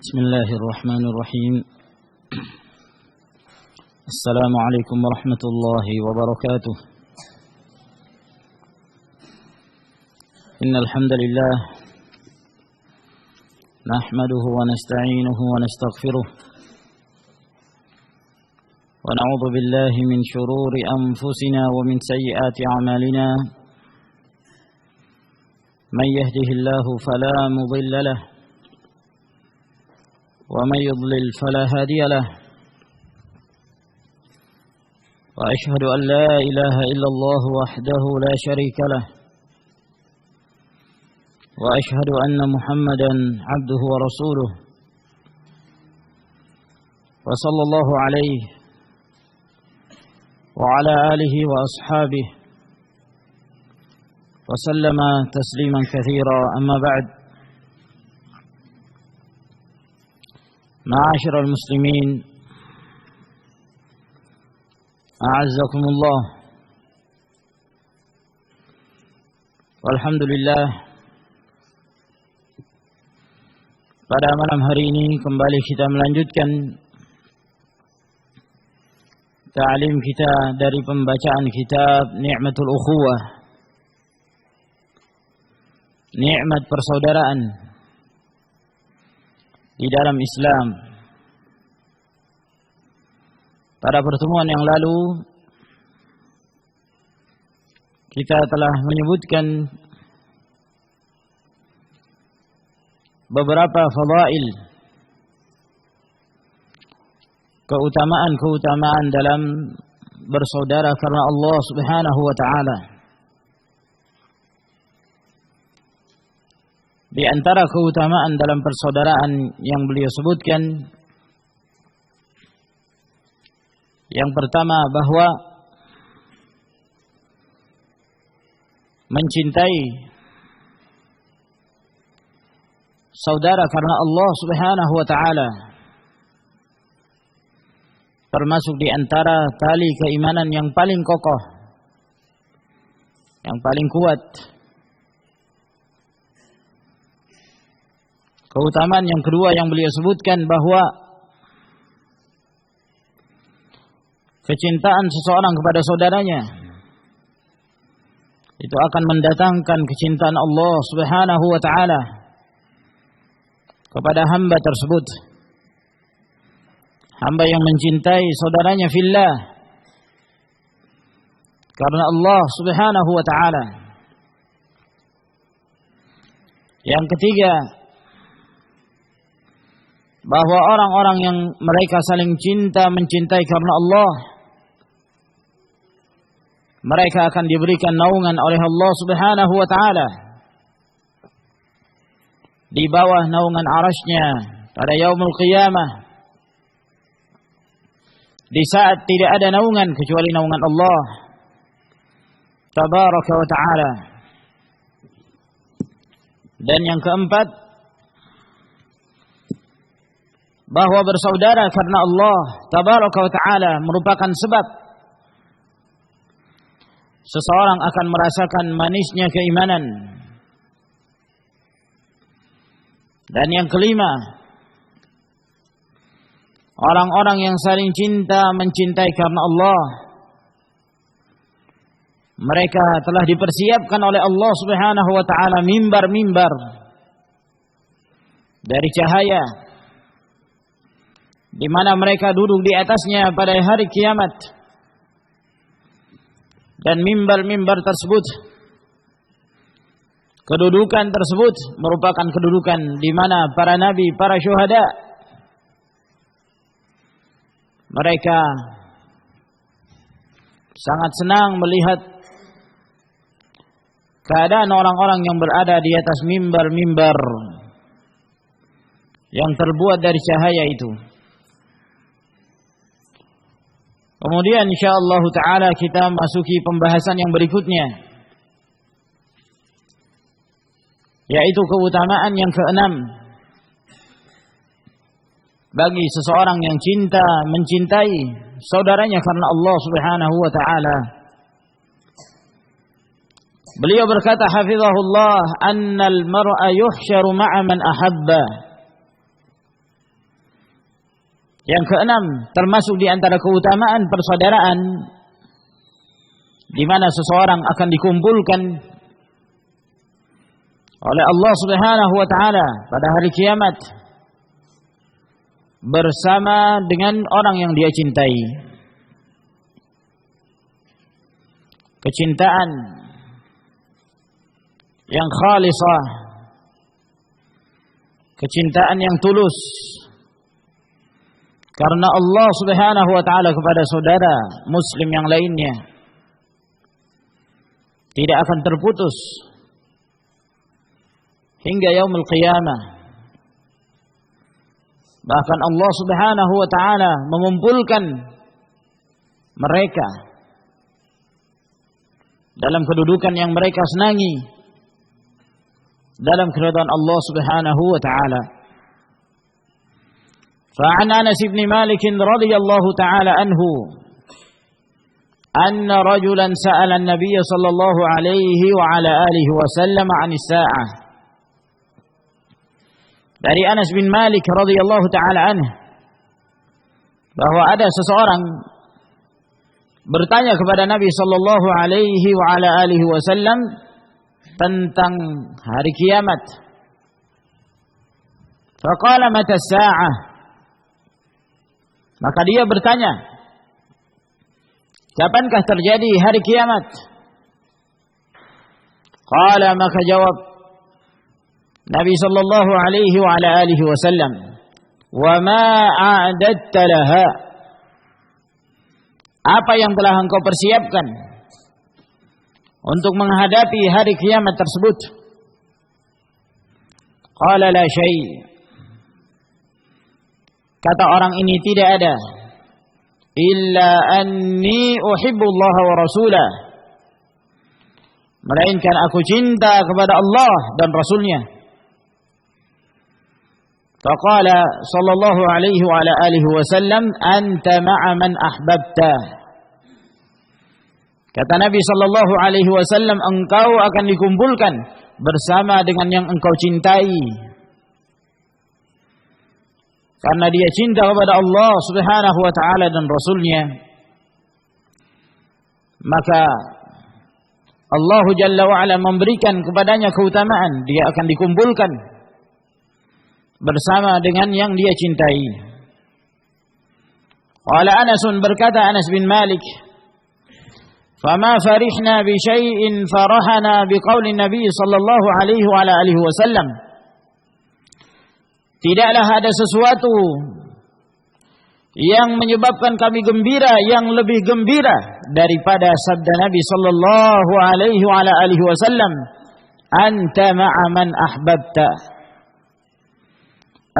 بسم الله الرحمن الرحيم. السلام عليكم ورحمة الله وبركاته. إن الحمد لله نحمده ونستعينه ونستغفره ونعوذ بالله من شرور أنفسنا ومن سيئات أعمالنا. من يهده الله فلا مضل له ومن يضلل فلا هادي له. وأشهد أن لا إله إلا الله وحده لا شريك له وأشهد أن محمدا عبده ورسوله وصلى الله عليه وعلى آله وأصحابه وسلم تسليما كثيرا. أما بعد، معاشر المسلمين أعزكم الله. Alhamdulillah, pada malam hari ini kembali kita melanjutkan ta'lim kita dari pembacaan kitab Ni'matul Ukhuwah, nikmat persaudaraan di dalam Islam. Pada pertemuan yang lalu kita telah menyebutkan beberapa fadail, keutamaan-keutamaan dalam bersaudara karena Allah Subhanahu wa taala. Di antara keutamaan dalam persaudaraan yang beliau sebutkan, yang pertama bahwa mencintai saudara karena Allah Subhanahu wa taala termasuk di antara tali keimanan yang paling kokoh, yang paling kuat. Keutamaan yang kedua yang beliau sebutkan bahwa kecintaan seseorang kepada saudaranya itu akan mendatangkan kecintaan Allah Subhanahu wa taala kepada hamba tersebut. Hamba yang mencintai saudaranya fillah karena Allah Subhanahu wa taala. Yang ketiga, bahwa orang-orang yang mereka saling cinta mencintai karena Allah, mereka akan diberikan naungan oleh Allah Subhanahu wa taala di bawah naungan arasy-Nya pada yaumul qiyamah, di saat tidak ada naungan kecuali naungan Allah tabaraka wa taala. Dan yang keempat, bahwa bersaudara karena Allah tabaraka wa taala merupakan sebab seseorang akan merasakan manisnya keimanan. Dan yang kelima, orang-orang yang saling cinta mencintai karena Allah, mereka telah dipersiapkan oleh Allah Subhanahu wa taala mimbar-mimbar dari cahaya di mana mereka duduk di atasnya pada hari kiamat. Dan mimbar-mimbar tersebut, kedudukan tersebut merupakan kedudukan di mana para nabi, para syuhada, mereka sangat senang melihat keadaan orang-orang yang berada di atas mimbar-mimbar yang terbuat dari cahaya itu. Kemudian insyaallah taala kita masuki pembahasan yang berikutnya, yaitu keutamaan yang keenam bagi seseorang yang cinta mencintai saudaranya karena Allah Subhanahu wa taala. Beliau berkata hafizahullah, annal mar'a yuhsyaru ma'a man ahabba Yang keenam, termasuk di antara keutamaan persaudaraan di mana seseorang akan dikumpulkan oleh Allah Subhanahu wa taala pada hari kiamat bersama dengan orang yang dia cintai. Kecintaan yang khalisah, kecintaan yang tulus karena Allah Subhanahu wa taala kepada saudara muslim yang lainnya tidak akan terputus hingga yaumul qiyamah. Bahkan Allah Subhanahu wa taala mengumpulkan mereka dalam kedudukan yang mereka senangi dalam keridhaan Allah Subhanahu wa taala. Fa'an Anas bin Malik radhiyallahu taala anhu anna rajulan sa'ala an-nabiy sallallahu alaihi wa ala alihi wasallam 'an as-sa'ah. Dari Anas bin Malik radhiyallahu taala anhu bahwa ada seseorang bertanya kepada Nabi sallallahu alaihi wa ala alihi wasallam tentang hari kiamat. Faqala mata as-sa'ah? Maka dia bertanya, kapankah terjadi hari kiamat? Qala, maka jawab Nabi sallallahu alaihi wa ala alihi wasallam, "Wa ma a'dadta laha?" Apa yang telah engkau persiapkan untuk menghadapi hari kiamat tersebut? Qala la syai'. Kata orang ini, tidak ada. Illa anni uhibbullaha wa rasulah. Melainkan aku cinta kepada Allah dan Rasulnya. Faqala sallallahu alaihi wa ala alihi wasallam, anta ma'a man ahbabta. Kata Nabi sallallahu alaihi wasallam, engkau akan dikumpulkan bersama dengan yang engkau cintai. Karena dia cinta kepada Allah Subhanahu wa taala dan Rasulnya, maka Allah Jalla wa Ala memberikan kepadanya keutamaan, dia akan dikumpulkan bersama dengan yang dia cintai. Qala Anas, berkata Anas bin Malik, "Fama farihna bi syai'in farahana bi qauli Nabi sallallahu alaihi wa ala alihi wasallam." Tidaklah ada sesuatu yang menyebabkan kami gembira yang lebih gembira daripada sabda Nabi sallallahu alaihi wa ala alihi wasallam, anta ma'a man ahbabta.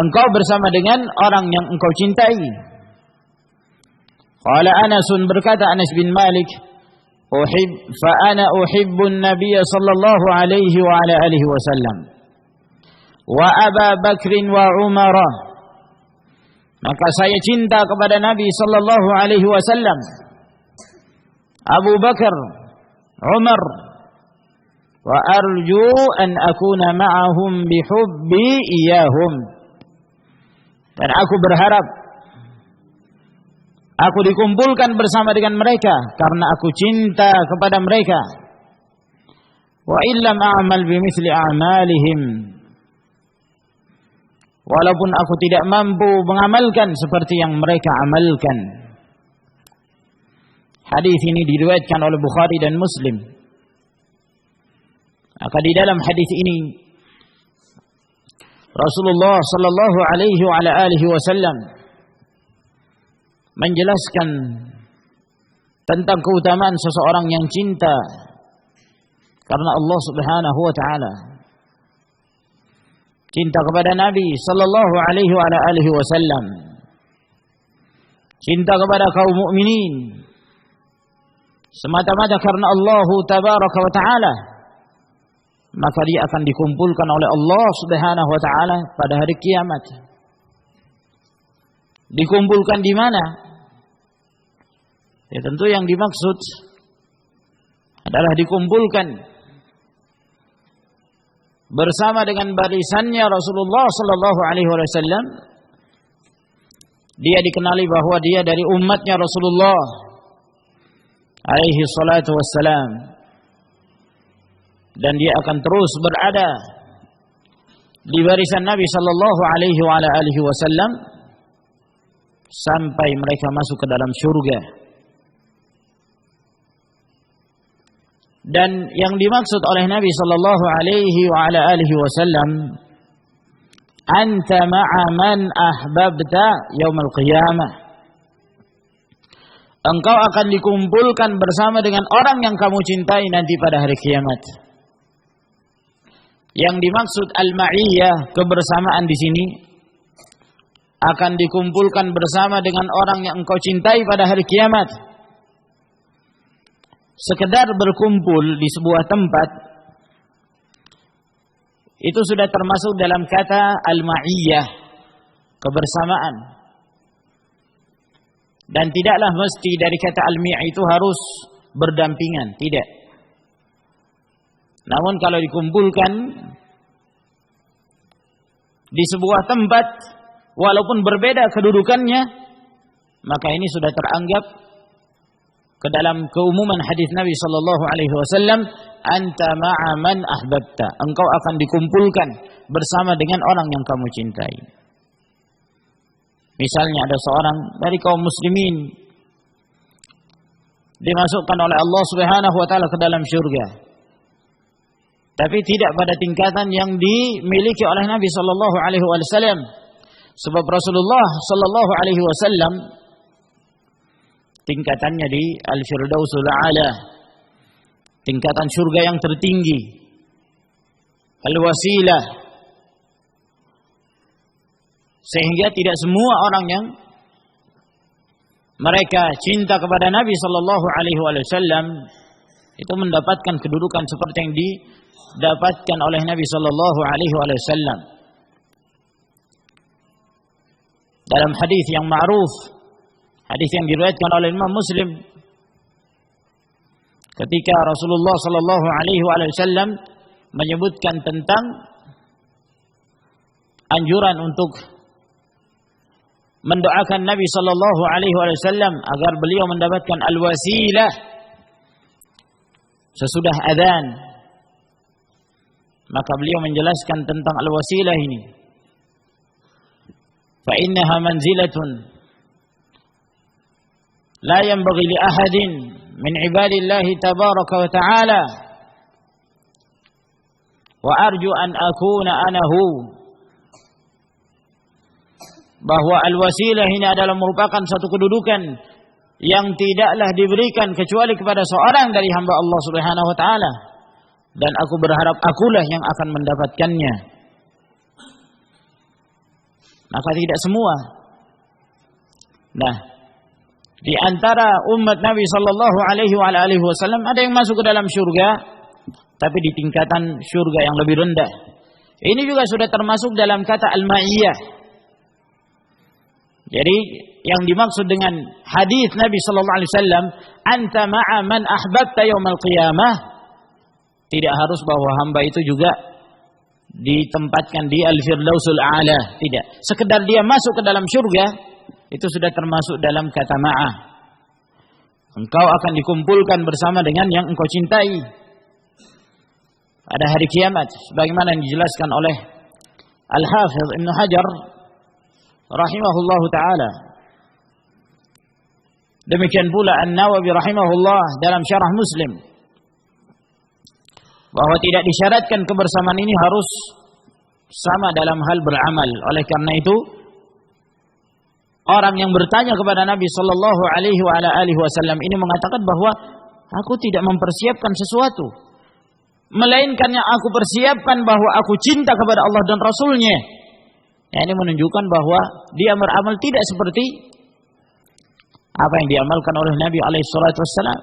Engkau bersama dengan orang yang engkau cintai. Qala Anas, berkata Anas bin Malik, fa ana uhibbu an-nabiy sallallahu alaihi wa ala alihi wasallam wa Abu Bakr wa Umar. Maka saya cinta kepada Nabi sallallahu alaihi wasallam, Abu Bakar, Umar, wa arju an akuna ma'ahum bihubbi iyahum. Dan aku berharap aku dikumpulkan bersama dengan mereka karena aku cinta kepada mereka. Wa illam a'mal bimithli a'malihim. Walaupun aku tidak mampu mengamalkan seperti yang mereka amalkan. Hadis ini diriwayatkan oleh Bukhari dan Muslim. Maka di dalam hadis ini Rasulullah sallallahu alaihi wa ala alihi wasallam menjelaskan tentang keutamaan seseorang yang cinta karena Allah Subhanahu wa taala. Cinta kepada Nabi sallallahu alaihi wa ala alihi wasallam. Cinta kepada kaum mukminin semata-mata karena Allah tabaraka wa taala. Maka dia akan dikumpulkan oleh Allah Subhanahu wa taala pada hari kiamat. Dikumpulkan di mana? Ya tentu yang dimaksud adalah dikumpulkan bersama dengan barisannya Rasulullah sallallahu alaihi wasallam dia dikenali bahwa dia dari umatnya Rasulullah alaihi salatu wassalam, dan dia akan terus berada di barisan Nabi sallallahu alaihi wa ala alihi wasallam sampai mereka masuk ke dalam surga. Dan yang dimaksud oleh Nabi sallallahu alaihi wa ala alihi wasallam, anta ma'a man ahbabta yaumil qiyamah. Engkau akan dikumpulkan bersama dengan orang yang kamu cintai nanti pada hari kiamat. Yang dimaksud al-ma'iyyah, kebersamaan di sini, akan dikumpulkan bersama dengan orang yang engkau cintai pada hari kiamat. Sekedar berkumpul di sebuah tempat itu sudah termasuk dalam kata al-ma'iyyah, kebersamaan. Dan tidaklah mesti dari kata al-mi' itu harus berdampingan, tidak. Namun kalau dikumpulkan di sebuah tempat walaupun berbeda kedudukannya, maka ini sudah teranggap ke dalam keumuman hadis Nabi sallallahu alaihi wasallam, anta ma'a man ahbabta. Engkau akan dikumpulkan bersama dengan orang yang kamu cintai. Misalnya ada seorang dari kaum muslimin dimasukkan oleh Allah Subhanahu wa taala ke dalam surga, tapi tidak pada tingkatan yang dimiliki oleh Nabi sallallahu alaihi wasallam. Sebab Rasulullah sallallahu alaihi wasallam tingkatannya di Al-Firdausul A'la, tingkatan surga yang tertinggi, Al-Wasilah. Sehingga tidak semua orang yang mereka cinta kepada Nabi sallallahu alaihi wasallam itu mendapatkan kedudukan seperti yang didapatkan oleh Nabi sallallahu alaihi wasallam. Dalam hadis yang ma'ruf, hadis yang diriwayatkan oleh Imam Muslim, ketika Rasulullah sallallahu alaihi wasallam menyebutkan tentang anjuran untuk mendoakan Nabi sallallahu alaihi wasallam agar beliau mendapatkan al-wasilah sesudah adzan, maka beliau menjelaskan tentang al-wasilah ini. Fa innaha manzilatun la yanbaghi li ahadin min ibadillahi tabaraka wa ta'ala wa arju an akuna anahu. Bahwa al-wasilah ini adalah merupakan satu kedudukan yang tidaklah diberikan kecuali kepada seorang dari hamba Allah Subhanahu wa taala, dan aku berharap akulah yang akan mendapatkannya. Maka tidak semua. Nah, di antara umat Nabi sallallahu alaihi wasallam ada yang masuk ke dalam surga, tapi di tingkatan surga yang lebih rendah. Ini juga sudah termasuk dalam kata al-ma'iyyah. Jadi yang dimaksud dengan hadis Nabi sallallahu alaihi wasallam, anta ma'a man ahbabta yaumal qiyamah, tidak harus bahwa hamba itu juga ditempatkan di al-firdausul a'la, tidak. Sekedar dia masuk ke dalam surga itu sudah termasuk dalam kata ma'ah. Engkau akan dikumpulkan bersama dengan yang engkau cintai pada hari kiamat, sebagaimana yang dijelaskan oleh Al-Hafidz Ibnu Hajar rahimahullahu taala. Demikian pula An-Nawawi rahimahullah dalam Syarah Muslim, bahwa tidak disyaratkan kebersamaan ini harus sama dalam hal beramal. Oleh karena itu, orang yang bertanya kepada Nabi sallallahu alaihi wasallam ini mengatakan bahwa aku tidak mempersiapkan sesuatu, melainkan yang aku persiapkan bahwa aku cinta kepada Allah dan Rasul-Nya. Ini menunjukkan bahwa dia beramal tidak seperti apa yang diamalkan oleh Nabi alaihi salatu wassalam.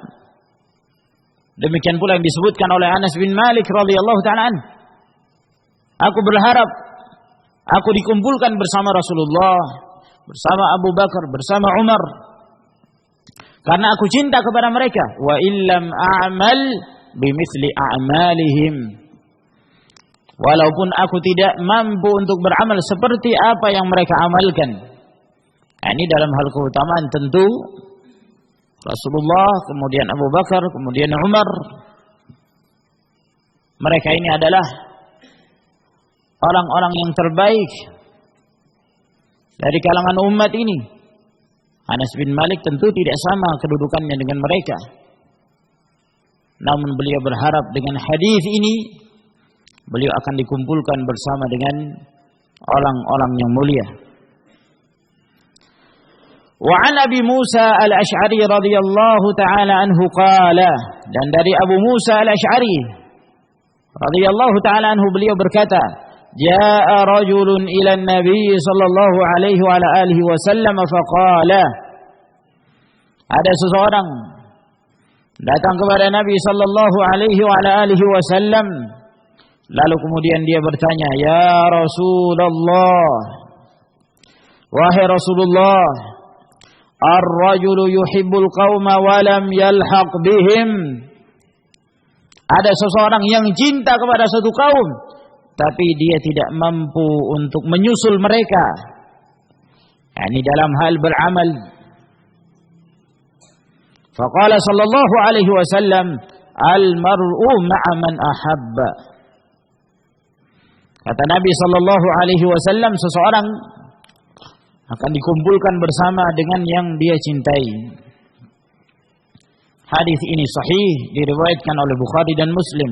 Demikian pula yang disebutkan oleh Anas bin Malik radhiyallahu ta'ala anhu. Aku berharap aku dikumpulkan bersama Rasulullah, bersama Abu Bakar, bersama Umar, karena aku cinta kepada mereka. Wa illam a'mal bimithli a'malihim. Walaupun aku tidak mampu untuk beramal seperti apa yang mereka amalkan, Ini dalam hal keutamaan tentu Rasulullah, kemudian Abu Bakar, kemudian Umar. Mereka ini adalah orang-orang yang terbaik dari kalangan umat ini. Anas bin Malik tentu tidak sama kedudukannya dengan mereka. Namun beliau berharap dengan hadis ini beliau akan dikumpulkan bersama dengan orang-orang yang mulia. Wa an Abi Musa al-Ash'ari radhiyallahu ta'ala anhu qala, dan dari Abu Musa al-Ash'ari radhiyallahu ta'ala anhu beliau berkata, jaa rajulun ila an-nabi sallallahu alaihi wa alihi wasallam faqala, ada seseorang datang kepada Nabi sallallahu alaihi wa alihi wasallam, lalu kemudian dia bertanya, ya Rasulullah, wahai Rasulullah, ar-rajulu yuhibbul qauma wa lam yalhaq bihim, ada seseorang yang cinta kepada satu kaum tapi dia tidak mampu untuk menyusul mereka, yakni dalam hal beramal. Faqala sallallahu alaihi wasallam, al-mar'u ma'a man ahabba. Kata Nabi sallallahu alaihi wasallam, seseorang akan dikumpulkan bersama dengan yang dia cintai. Hadis ini sahih, diriwayatkan oleh Bukhari dan Muslim.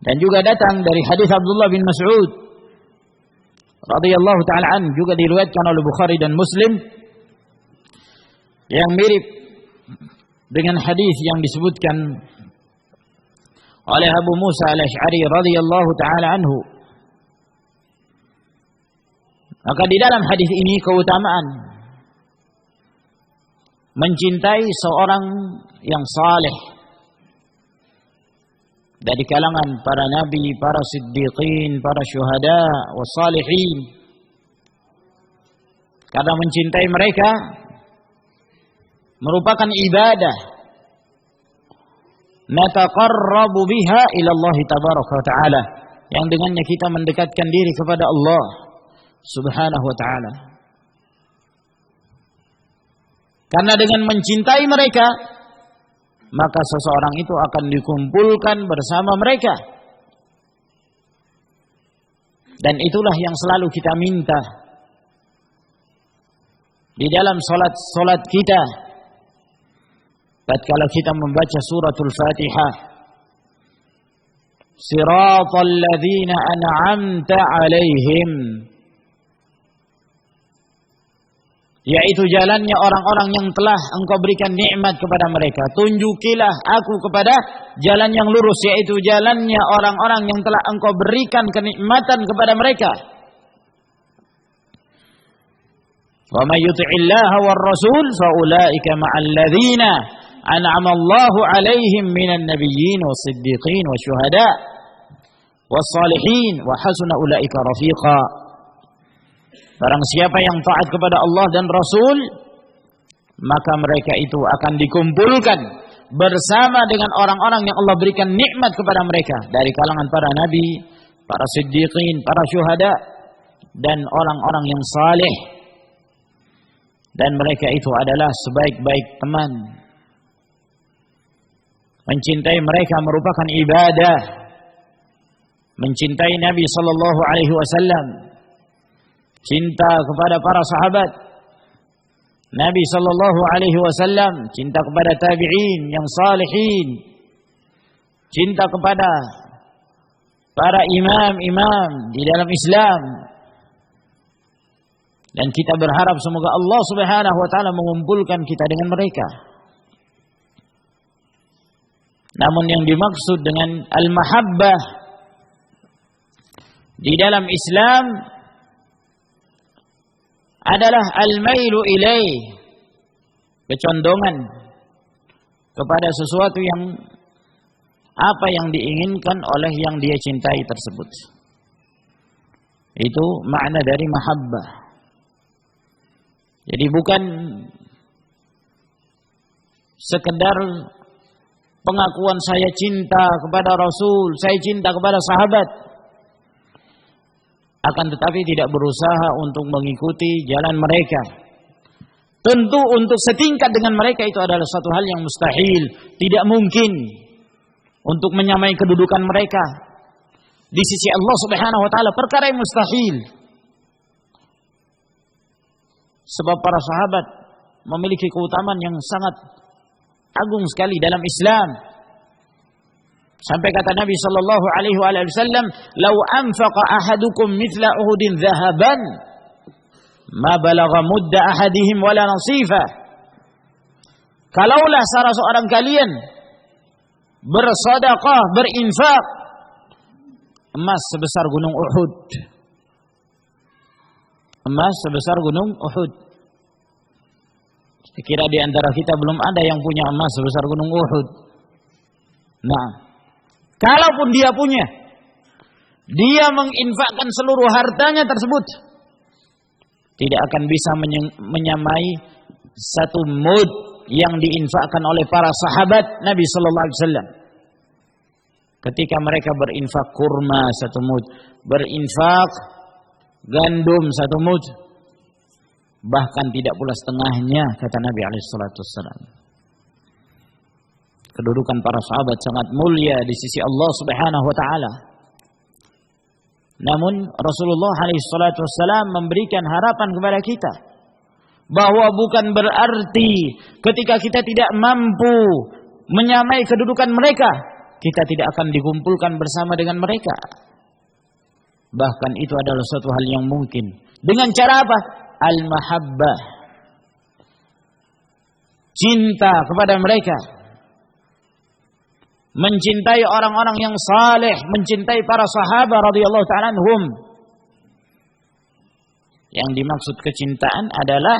Dan juga datang dari hadis Abdullah bin Mas'ud radhiyallahu ta'ala an, juga diriwayatkan oleh Bukhari dan Muslim, yang mirip dengan hadis yang disebutkan oleh Abu Musa al-Ash'ari radhiyallahu ta'ala anhu. Maka di dalam hadis ini keutamaan mencintai seorang yang saleh dari kalangan para nabi, para siddiqin, para syuhada, wassalihin. Karena mencintai mereka merupakan ibadah nataqarrabu biha ila Allah tabaraka wa ta'ala, yang dengannya kita mendekatkan diri kepada Allah subhanahu wa ta'ala. Karena dengan mencintai mereka, maka seseorang itu akan dikumpulkan bersama mereka. Dan itulah yang selalu kita minta di dalam salat kita. Tatkala kita membaca suratul Fatihah, siratal ladzina an'amta 'alaihim, yaitu jalannya orang-orang yang telah Engkau berikan nikmat kepada mereka. Tunjukilah aku kepada jalan yang lurus, yaitu jalannya orang-orang yang telah Engkau berikan kenikmatan kepada mereka. Wa may yuti'illaha war rasul fa ulaika ma'al ladzina an'ama Allahu 'alaihim minan nabiyyin was-siddiqin wasyuhada was-salihin wa hasuna ulaika rafiqa. Barang siapa yang taat kepada Allah dan Rasul, maka mereka itu akan dikumpulkan bersama dengan orang-orang yang Allah berikan nikmat kepada mereka dari kalangan para nabi, para siddiqin, para syuhada, dan orang-orang yang saleh. Dan mereka itu adalah sebaik-baik teman. Mencintai mereka merupakan ibadah. Mencintai Nabi sallallahu alaihi wasallam, cinta kepada para sahabat Nabi sallallahu alaihi wasallam, cinta kepada tabi'in yang salihin, cinta kepada para imam-imam di dalam Islam. Dan kita berharap semoga Allah Subhanahu wa taala mengumpulkan kita dengan mereka. Namun yang dimaksud dengan al-mahabbah di dalam Islam adalah al-mailu ilaih, kecondongan kepada sesuatu yang apa yang diinginkan oleh yang dia cintai tersebut. Itu makna dari mahabbah. Jadi bukan sekedar pengakuan saya cinta kepada Rasul, saya cinta kepada sahabat. akan tetapi tidak berusaha untuk mengikuti jalan mereka. Tentu untuk setingkat dengan mereka itu adalah suatu hal yang mustahil, tidak mungkin untuk menyamai kedudukan mereka di sisi Allah Subhanahu wa taala, perkara yang mustahil. Sebab para sahabat memiliki keutamaan yang sangat agung sekali dalam Islam. Sampai kata Nabi sallallahu alaihi wasallam, "Lau anfaqa ahadukum mithla Uhudin dhahaban, ma balagha mudda ahadihim wala nasifa." Kalaulah salah seorang kalian bersedekah, berinfak emas sebesar gunung Uhud. Emas sebesar gunung Uhud. Saya kira di antara kita belum ada yang punya emas sebesar gunung Uhud. Nah, kalaupun dia punya, dia menginfakkan seluruh hartanya tersebut, tidak akan bisa menyamai satu mud yang diinfakkan oleh para sahabat Nabi sallallahu alaihi wasallam. Ketika mereka berinfak kurma satu mud, berinfak gandum satu mud, bahkan tidak pula setengahnya, kata Nabi alaihi salatu wasallam. Kedudukan para sahabat sangat mulia di sisi Allah Subhanahu wa taala. Namun Rasulullah alaihi salatu wasallam memberikan harapan kepada kita bahwa bukan berarti ketika kita tidak mampu menyamai kedudukan mereka, kita tidak akan dikumpulkan bersama dengan mereka. Bahkan itu adalah suatu hal yang mungkin. Dengan cara apa? Al-mahabbah. Cinta kepada mereka. Mencintai orang-orang yang saleh, mencintai para sahabat radhiyallahu ta'ala anhum. Yang dimaksud kecintaan adalah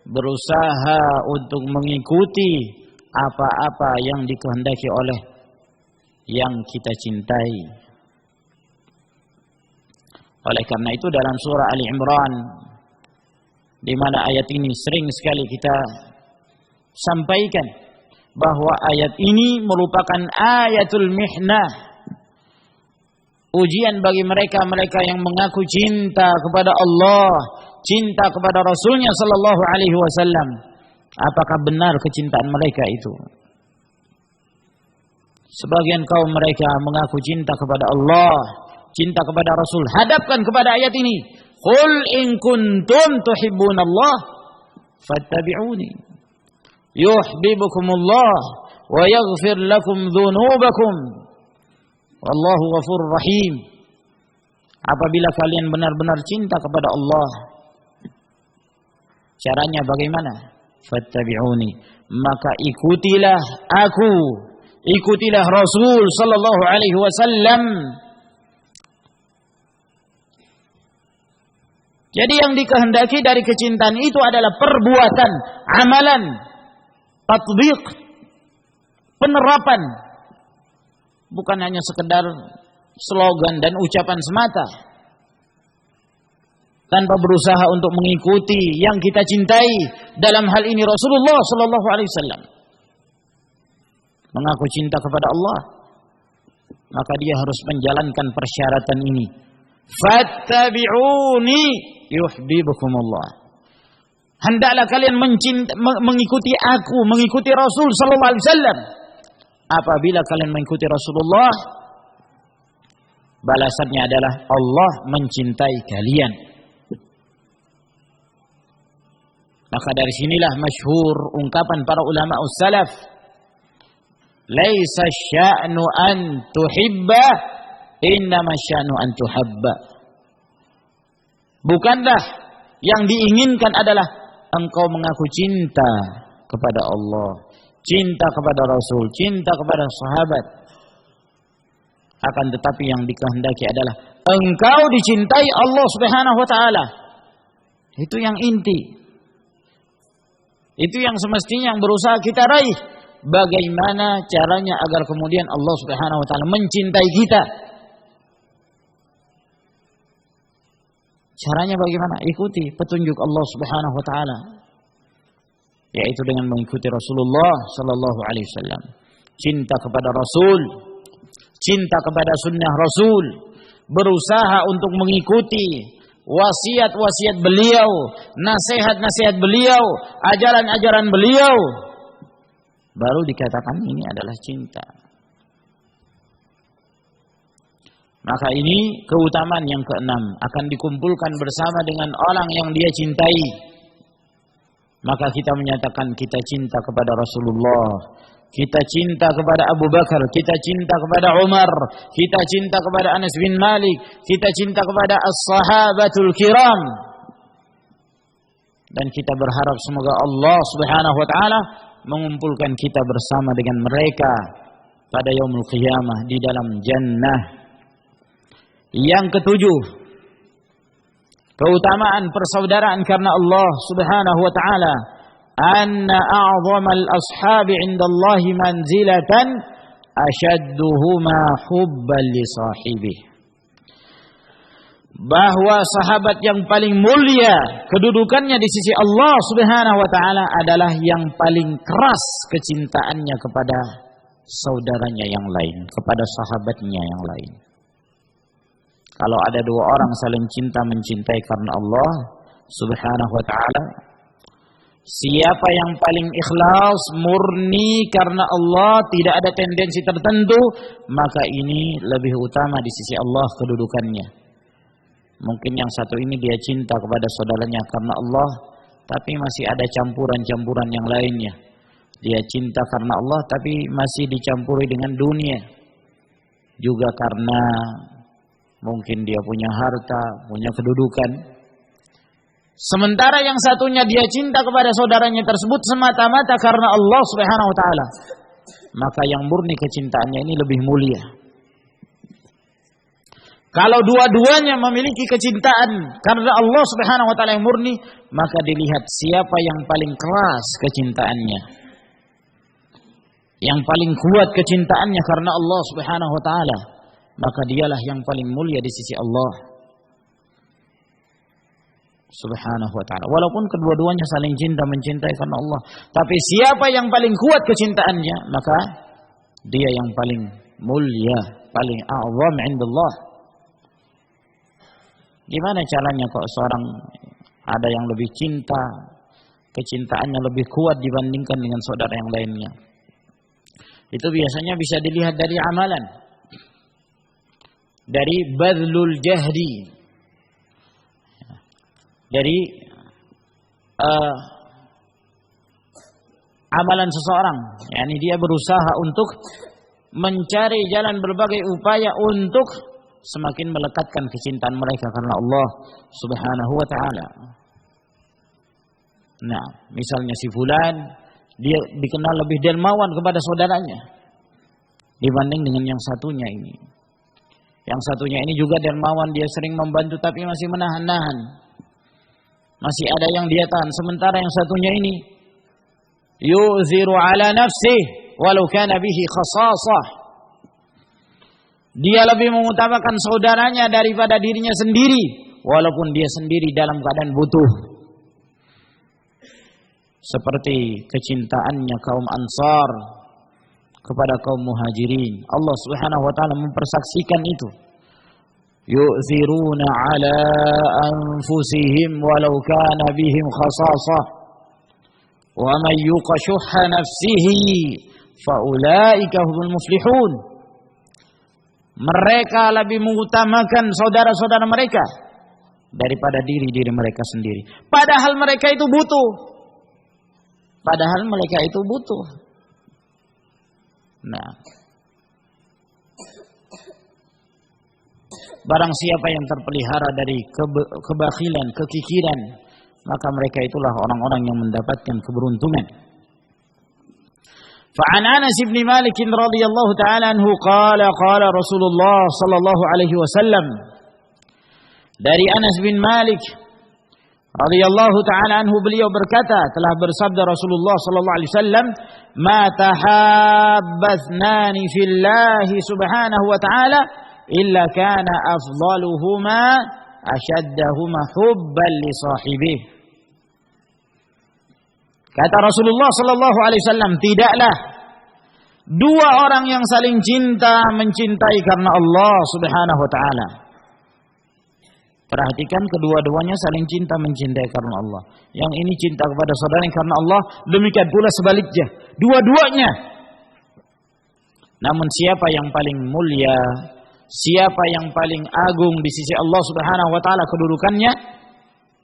berusaha untuk mengikuti apa-apa yang dikehendaki oleh yang kita cintai. Oleh karena itu dalam surah Ali Imran, di mana ayat ini sering sekali kita sampaikan bahwa ayat ini merupakan ayatul mihnah, ujian bagi mereka yang mengaku cinta kepada Allah, cinta kepada Rasulnya sallallahu alaihi wasallam. Apakah benar kecintaan mereka itu? Sebagian kaum mereka mengaku cinta kepada Allah, cinta kepada Rasul. Hadapkan kepada ayat ini. Qul in kuntum tuhibbunallah fattabi'uni yuhibbukumullah wa yaghfir lakum dzunubakum wallahu ghafurur rahim. Apabila kalian benar-benar cinta kepada Allah, caranya bagaimana? Fattabi'uni, maka ikutilah aku, ikutilah Rasul sallallahu alaihi wasallam. Jadi yang dikehendaki dari kecintaan itu adalah perbuatan, amalan, tatbiq, penerapan. Bukan hanya sekedar slogan dan ucapan semata. Tanpa berusaha untuk mengikuti yang kita cintai, dalam hal ini Rasulullah sallallahu alaihi wasallam. Mengaku cinta kepada Allah, maka dia harus menjalankan persyaratan ini. Fattabi'uni yuhibbukumullah. Hendaklah kalian mengikuti aku, mengikuti Rasul sallallahu alaihi wasallam. Apabila kalian mengikuti Rasulullah, balasannya adalah Allah mencintai kalian. Maka dari sinilah masyhur ungkapan para ulama salaf, laisa sya'nu an tuhibba, innama sya'nu an tuhabba. Bukanlah yang diinginkan adalah engkau mengaku cinta kepada Allah, cinta kepada Rasul, cinta kepada sahabat. Akan tetapi yang dikehendaki adalah engkau dicintai Allah Subhanahu wa taala. Itu yang inti. Itu yang semestinya yang berusaha kita raih. Bagaimana caranya agar kemudian Allah Subhanahu wa taala mencintai kita? Caranya bagaimana? Ikuti petunjuk Allah Subhanahu wa taala, yaitu dengan mengikuti Rasulullah sallallahu alaihi wasallam. Cinta kepada Rasul, cinta kepada sunnah Rasul, berusaha untuk mengikuti wasiat-wasiat beliau, nasihat-nasihat beliau, ajaran-ajaran beliau, baru dikatakan ini adalah cinta. Maka ini keutamaan yang keenam, akan dikumpulkan bersama dengan orang yang dia cintai. Maka kita menyatakan kita cinta kepada Rasulullah, kita cinta kepada Abu Bakar, kita cinta kepada Umar, kita cinta kepada Anas bin Malik, kita cinta kepada as-sahabatul kiram. Dan kita berharap semoga Allah Subhanahu wa taala mengumpulkan kita bersama dengan mereka pada yaumul qiyamah di dalam jannah. Yang ketujuh, keutamaan persaudaraan karena Allah Subhanahu wa taala, anna a'zamal ashabi 'indallahi manzilatan ashadduhuma hubban li sahibih. Bahwa sahabat yang paling mulia kedudukannya di sisi Allah Subhanahu wa taala adalah yang paling keras kecintaannya kepada saudaranya yang lain, kepada sahabatnya yang lain. Kalau ada dua orang saling cinta mencintai karena Allah Subhanahu wa taala, siapa yang paling ikhlas, murni karena Allah, tidak ada tendensi tertentu, maka ini lebih utama di sisi Allah kedudukannya. Mungkin yang satu ini dia cinta kepada saudaranya karena Allah, tapi masih ada campuran-campuran yang lainnya. Dia cinta karena Allah tapi masih dicampuri dengan dunia. Juga karena mungkin dia punya harta, punya kedudukan. Sementara yang satunya dia cinta kepada saudaranya tersebut semata-mata karena Allah Subhanahu wa taala. Maka yang murni kecintaannya ini lebih mulia. Kalau dua-duanya memiliki kecintaan karena Allah Subhanahu wa taala yang murni, maka dilihat siapa yang paling keras kecintaannya. Yang paling kuat kecintaannya karena Allah Subhanahu wa taala, maka dialah yang paling mulia di sisi Allah Subhanahu wa ta'ala. Walaupun kedua-duanya saling cinta mencintai karena Allah, tapi siapa yang paling kuat kecintaannya, maka dia yang paling mulia, paling a'zam 'indallah. Gimana caranya kok seorang ada yang lebih cinta, kecintaannya lebih kuat dibandingkan dengan saudara yang lainnya? Itu biasanya bisa dilihat dari amalan, dari badlul jahdi, dari amalan seseorang, yakni dia berusaha untuk mencari jalan berbagai upaya untuk semakin melekatkan kecintaan mereka karena Allah Subhanahu wa taala. Nah, misalnya si fulan, dia dikenal lebih dermawan kepada saudaranya dibanding dengan yang satunya ini. Yang satunya ini juga dermawan, dia sering membantu tapi masih menahan-nahan. Masih ada yang dia tahan. Sementara yang satunya ini yu'ziru ala nafsihi walau kana bihi khasasah. Dia lebih mengutamakan saudaranya daripada dirinya sendiri, walaupun dia sendiri dalam keadaan butuh. Seperti kecintaannya kaum Ansar kepada kaum Muhajirin. Allah Subhanahu wa taala mempersaksikan itu. Yu'thiruna ala anfusihim walau kana bihim khasasah. Wa man yuqa shuhha nafsihi fa ulaika humul muflihun. Mereka lebih mengutamakan saudara-saudara mereka daripada diri-diri mereka sendiri. Padahal mereka itu butuh. Nah, barang siapa yang terpelihara dari kebakhilan, kekikiran, maka mereka itulah orang-orang yang mendapatkan keberuntungan. فعن أنس بن مالك رضي الله تعالى عنه قال قال رسول الله صلى الله عليه وسلم. Dari Anas bin Malik radhiyallahu ta'ala anhu, beliau berkata, telah bersabda Rasulullah sallallahu alaihi wasallam, "Ma tahabbathnani fillahi subhanahu wa ta'ala illa kana afdaluhuma ashaddahuma hubban li sahibihi." Kata Rasulullah sallallahu alaihi wasallam, tidaklah dua orang yang saling cinta mencintai karena Allah Subhanahu wa taala Perhatikan kedua-duanya saling cinta mencintai karena Allah. Yang ini cinta kepada saudaranya karena Allah, demikian pula sebaliknya. Dua-duanya. Namun siapa yang paling mulia, siapa yang paling agung di sisi Allah Subhanahu wa taala kedudukannya?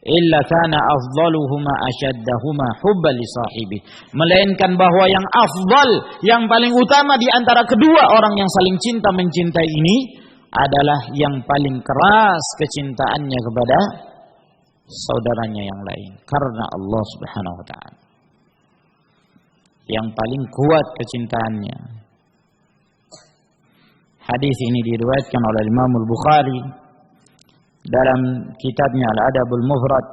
Illa kana afdaluhuma ashaddahuma hubban li sahibi. Melainkan bahwa yang afdal, yang paling utama di antara kedua orang yang saling cinta mencintai ini adalah yang paling keras kecintaannya kepada saudaranya yang lain karena Allah Subhanahu wa taala. Yang paling kuat kecintaannya. Hadis ini diriwayatkan oleh Imam Al-Bukhari dalam kitabnya Al-Adabul Mufrad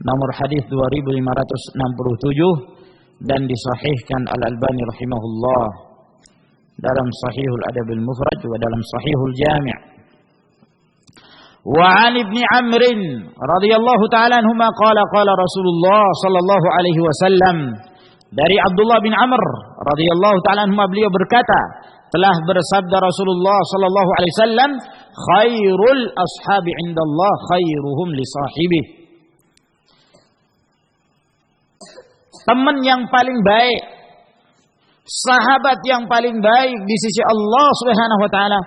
nomor hadis 2567 dan disahihkan Al-Albani rahimahullah dalam Sahihul Adabil Mufrad juga dalam Sahihul Jami'. Wa 'an Ibnu Amr radhiyallahu ta'ala anhuma qala qala Rasulullah sallallahu alaihi wasallam, dari Abdullah bin Amr radhiyallahu ta'ala anhuma beliau berkata, telah bersabda Rasulullah sallallahu alaihi wasallam, khairul ashabi indallah khairuhum li sahibi. Teman yang paling baik, sahabat yang paling baik di sisi Allah Subhanahu wa taala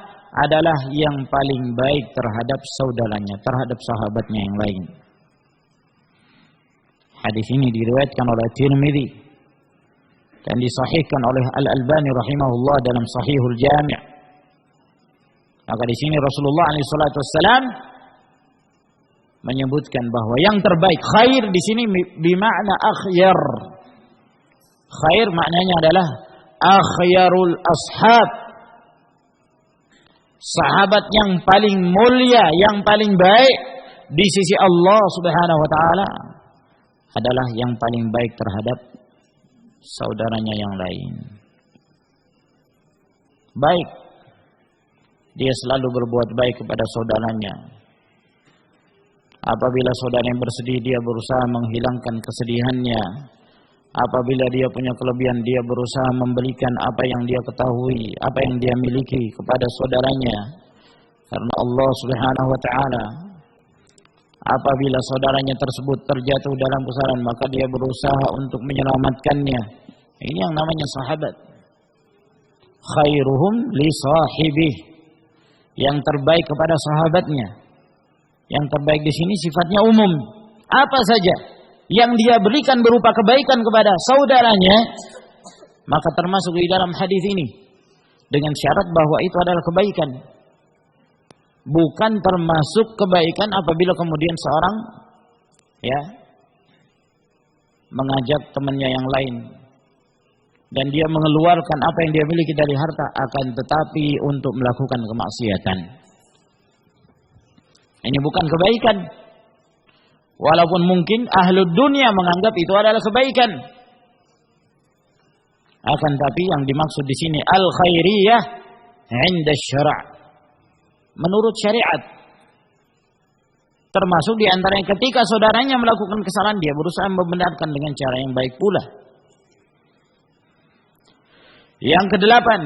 adalah yang paling baik terhadap saudaranya, terhadap sahabatnya yang lain. Hadis ini diriwayatkan oleh Tirmidzi dan disahihkan oleh Al-Albani rahimahullah dalam Sahihul Jami'. Maka di sini Rasulullah alaihi salatu wassalam menyebutkan bahwa yang terbaik, khair di sini bermakna akhyar. Khair maknanya adalah akhyarul ashab. Sahabat yang paling mulia, yang paling baik di sisi Allah Subhanahu wa taala adalah yang paling baik terhadap saudaranya yang lain. Baik, dia selalu berbuat baik kepada saudaranya. Apabila saudaranya bersedih, dia berusaha menghilangkan kesedihannya. Apabila dia punya kelebihan, dia berusaha memberikan apa yang dia ketahui, apa yang dia miliki kepada saudaranya. Karena Allah Subhanahu wa taala, apabila saudaranya tersebut terjatuh dalam kesalahan, maka dia berusaha untuk menyelamatkannya. Ini yang namanya sahabat. Khairuhum li sahibih. Yang terbaik kepada sahabatnya. Yang terbaik di sini sifatnya umum. Apa saja yang dia berikan berupa kebaikan kepada saudaranya, maka termasuk di dalam hadis ini. Dengan syarat bahwa itu adalah kebaikan. Bukan termasuk kebaikan apabila kemudian seorang mengajak temannya yang lain dan dia mengeluarkan apa yang dia miliki dari harta, akan tetapi untuk melakukan kemaksiatan. Ini bukan kebaikan. Walaupun mungkin ahlu dunia menganggap itu adalah kebaikan. Akan tapi yang dimaksud di sini al-khairiyah 'inda syara'. Menurut syariat. Termasuk di antaranya ketika saudaranya melakukan kesalahan, dia berusaha membenarkan dengan cara yang baik pula. Yang kedelapan,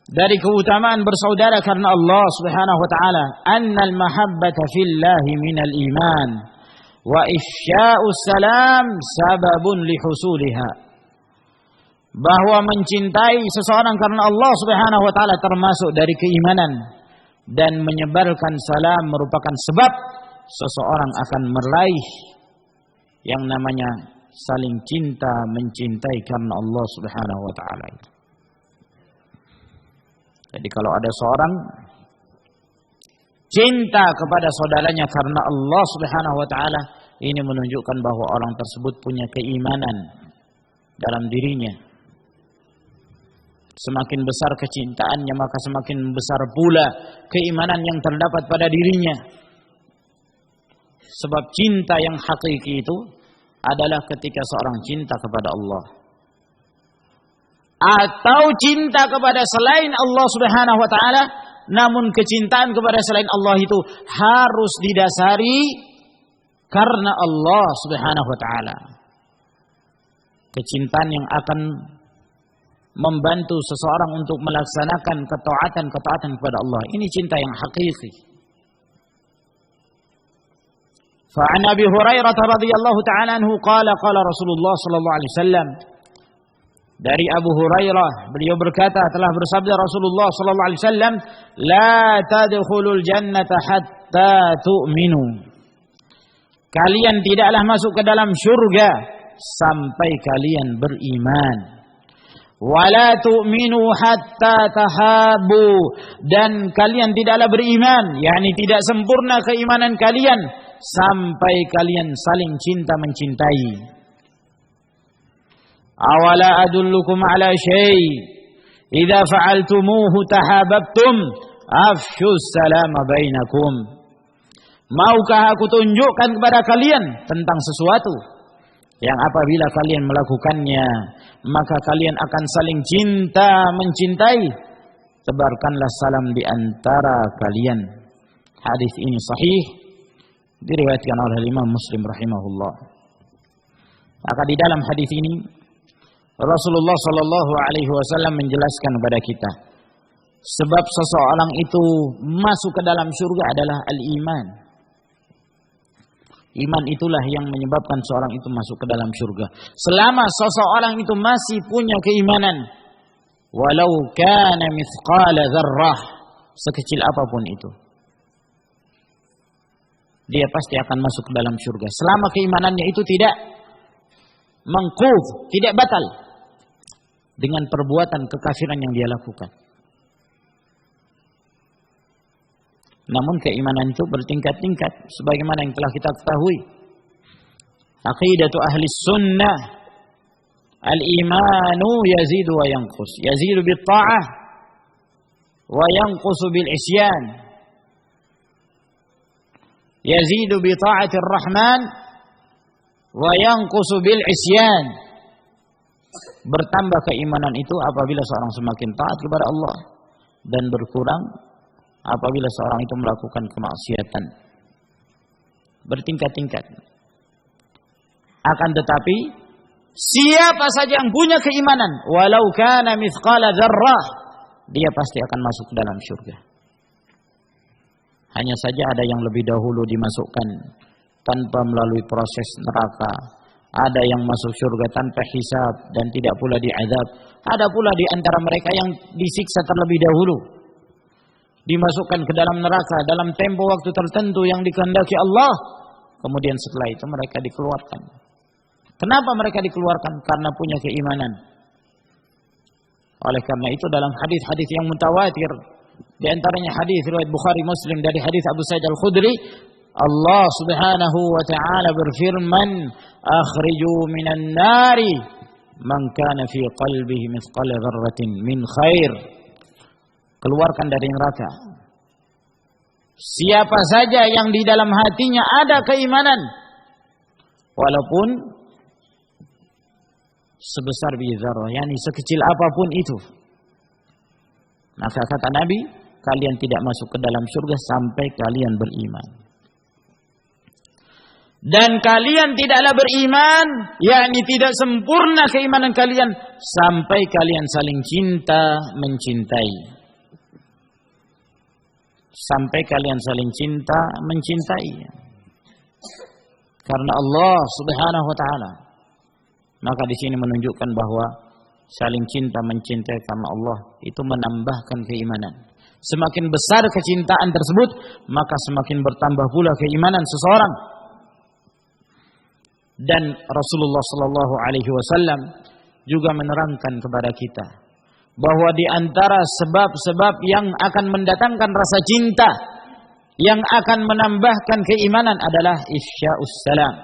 dari keutamaan bersaudara karena Allah Subhanahu wa taala, annal mahabbata fillahi minal iman wa ifsya'us salam sababun lihusuliha. Bahwa mencintai seseorang karena Allah Subhanahu wa taala termasuk dari keimanan, dan menyebarkan salam merupakan sebab seseorang akan meraih yang namanya saling cinta mencintai karena Allah Subhanahu wa taala. Jadi kalau ada seorang cinta kepada saudaranya karena Allah Subhanahu wa taala, ini menunjukkan bahwa orang tersebut punya keimanan dalam dirinya. Semakin besar kecintaannya, maka semakin besar pula keimanan yang terdapat pada dirinya. Sebab cinta yang hakiki itu adalah ketika seorang cinta kepada Allah atau cinta kepada selain Allah Subhanahu wa taala, namun kecintaan kepada selain Allah itu harus didasari karena Allah Subhanahu wa taala. Kecintaan yang akan membantu seseorang untuk melaksanakan ketaatan kepada Allah. Ini cinta yang hakiki. Fa'an Abi Hurairah radhiyallahu ta'ala anhu qala qala Rasulullah sallallahu alaihi wasallam. Dari Abu Hurairah, beliau berkata, telah bersabda Rasulullah sallallahu alaihi wasallam, "La tadkhulul jannata hatta tu'minu." Kalian tidaklah masuk ke dalam surga sampai kalian beriman. Wala tu'minu hatta tahabu, dan kalian tidaklah beriman, yakni tidak sempurna keimanan kalian sampai kalian saling cinta mencintai. Awala adullukum ala syai' idza fa'altumuhu tahabbtum afshus salama bainakum. Maukah aku tunjukkan kepada kalian tentang sesuatu yang apabila kalian melakukannya maka kalian akan saling cinta mencintai? Tebarkanlah salam di antara kalian. Hadis ini sahih, diriwayatkan oleh Imam Muslim rahimahullah. Maka di dalam hadis ini Rasulullah sallallahu alaihi wasallam menjelaskan kepada kita sebab seseorang itu masuk ke dalam surga adalah al-iman. Iman itulah yang menyebabkan seorang itu masuk ke dalam surga. Selama seseorang itu masih punya keimanan, walau kana mithqala dzarrah, sekecil apapun itu, dia pasti akan masuk ke dalam surga. Selama keimanannya itu tidak mangquf, tidak batal dengan perbuatan kekafiran yang dia lakukan. Namun keimanan itu bertingkat-tingkat sebagaimana yang telah kita ketahui. Aqidatu ahli sunnah, al-imanu yazidu wa yanqus. Yazidu bil ta'ah wa yanqusu bil isyan. Yazidu bi ta'atir rahman wa yanqusu bil isyan. Bertambah keimanan itu apabila seorang semakin taat kepada Allah, dan berkurang apabila seorang itu melakukan kemaksiatan. Bertingkat-tingkat. Akan tetapi siapa saja yang punya keimanan, walau kana mithqala dzarrah, dia pasti akan masuk dalam surga. Hanya saja ada yang lebih dahulu dimasukkan tanpa melalui proses neraka. Ada yang masuk surga tanpa hisab dan tidak pula diazab. Ada pula di antara mereka yang disiksa terlebih dahulu, dimasukkan ke dalam neraka dalam tempo waktu tertentu yang dikehendaki Allah. Kemudian setelah itu mereka dikeluarkan. Kenapa mereka dikeluarkan? Karena punya keimanan. Oleh karena itu dalam hadis-hadis yang mutawatir, di antaranya hadis riwayat Bukhari Muslim dari hadis Abu Sa'id Al-Khudri, Allah Subhanahu wa taala berfirman, "Akhriju minan nari man kana fi qalbihi mithqala dzarratin min khair." Keluarkan dari neraka siapa saja yang di dalam hatinya ada keimanan, walaupun sebesar biji zarrah, yakni sekecil apapun itu. Maka kata Nabi, kalian tidak masuk ke dalam surga sampai kalian beriman. Dan kalian tidaklah beriman, yakni tidak sempurna keimanan kalian sampai kalian saling cinta mencintai. Sampai kalian saling cinta mencintai karena Allah Subhanahu wa taala. Maka di sini menunjukkan bahwa saling cinta mencintai karena Allah itu menambahkan keimanan. Semakin besar kecintaan tersebut, maka semakin bertambah pula keimanan seseorang. Dan Rasulullah sallallahu alaihi wasallam juga menerangkan kepada kita bahwa di antara sebab-sebab yang akan mendatangkan rasa cinta, yang akan menambahkan keimanan adalah ifsya'us salam,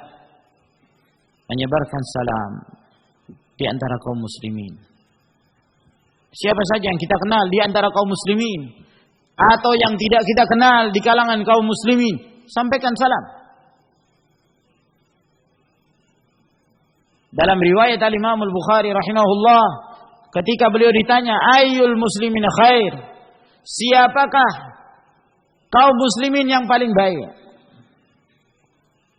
menyebarkan salam di antara kaum muslimin. Siapa saja yang kita kenal di antara kaum muslimin atau yang tidak kita kenal di kalangan kaum muslimin, sampaikan salam. Dalam riwayat Al-Imam Al-Bukhari rahimahullah, ketika beliau ditanya, ayyul muslimin khair, siapakah kaum muslimin yang paling baik?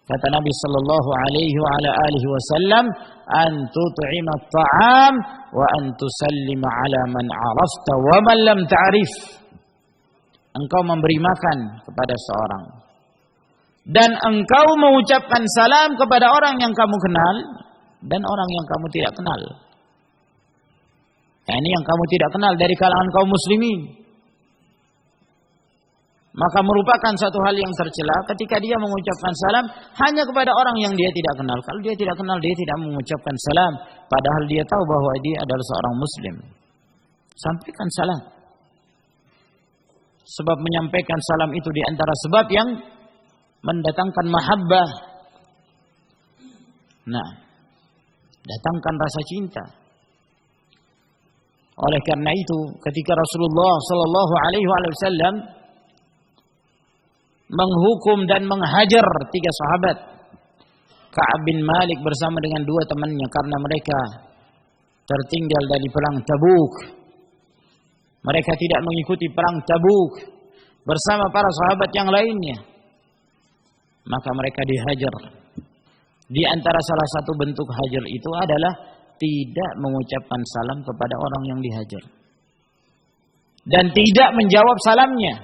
Kata Nabi sallallahu alaihi wa ala alihi wasallam, an tut'ima at-ta'am wa an tusallima ala man 'arafta wa man lam ta'rif. Engkau memberi makan kepada seorang dan engkau mengucapkan salam kepada orang yang kamu kenal dan orang yang kamu tidak kenal. Nah, ini yang kamu tidak kenal dari kalangan kaum muslimin. Maka merupakan satu hal yang tercela ketika dia mengucapkan salam hanya kepada orang yang dia tidak kenal. Kalau dia tidak kenal, dia tidak mengucapkan salam, padahal dia tahu bahwa dia adalah seorang muslim. Sampaikan salam. Sebab menyampaikan salam itu di antara sebab yang mendatangkan mahabbah. Nah, datangkan rasa cinta. Oleh karena itu, ketika Rasulullah sallallahu alaihi wasallam menghukum dan menghajar 3 sahabat, Ka'ab bin Malik bersama dengan 2 temannya karena mereka tertinggal dari perang Tabuk. Mereka tidak mengikuti perang Tabuk bersama para sahabat yang lainnya. Maka mereka dihajar. Di antara salah satu bentuk hajar itu adalah tidak mengucapkan salam kepada orang yang dihajar. Dan tidak menjawab salamnya.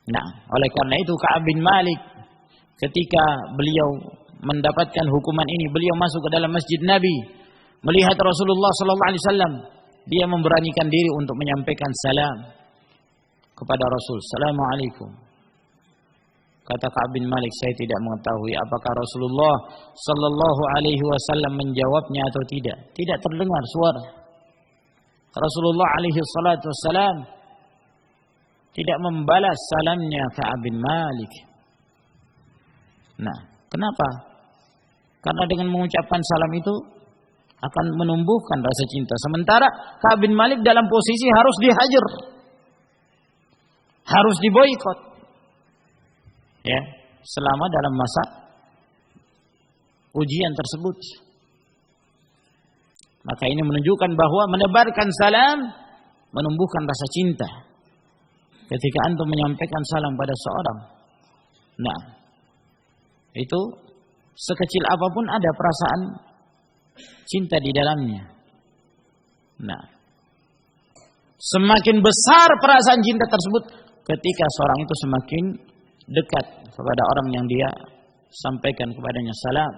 Nah, oleh karena itu Ka'ab bin Malik ketika beliau mendapatkan hukuman ini, beliau masuk ke dalam masjid Nabi, melihat Rasulullah sallallahu alaihi wasallam, dia memberanikan diri untuk menyampaikan salam kepada Rasul. Assalamualaikum. Kata Ka'ab bin Malik, saya tidak mengetahui apakah Rasulullah sallallahu alaihi wasallam menjawabnya atau tidak. Tidak terdengar suara. Rasulullah alaihi salatu wassalam tidak membalas salamnya Ka'ab bin Malik. Nah, kenapa? Karena dengan mengucapkan salam itu akan menumbuhkan rasa cinta. Sementara Ka'ab bin Malik dalam posisi harus dihajar, harus diboikot, ya, selama dalam masa ujian tersebut. Maka ini menunjukkan bahwa menebarkan salam menumbuhkan rasa cinta. Ketika antum menyampaikan salam pada seorang, nah, itu sekecil apapun ada perasaan cinta di dalamnya. Nah, semakin besar perasaan cinta tersebut ketika seorang itu semakin dekat kepada orang yang dia sampaikan kepadanya salam.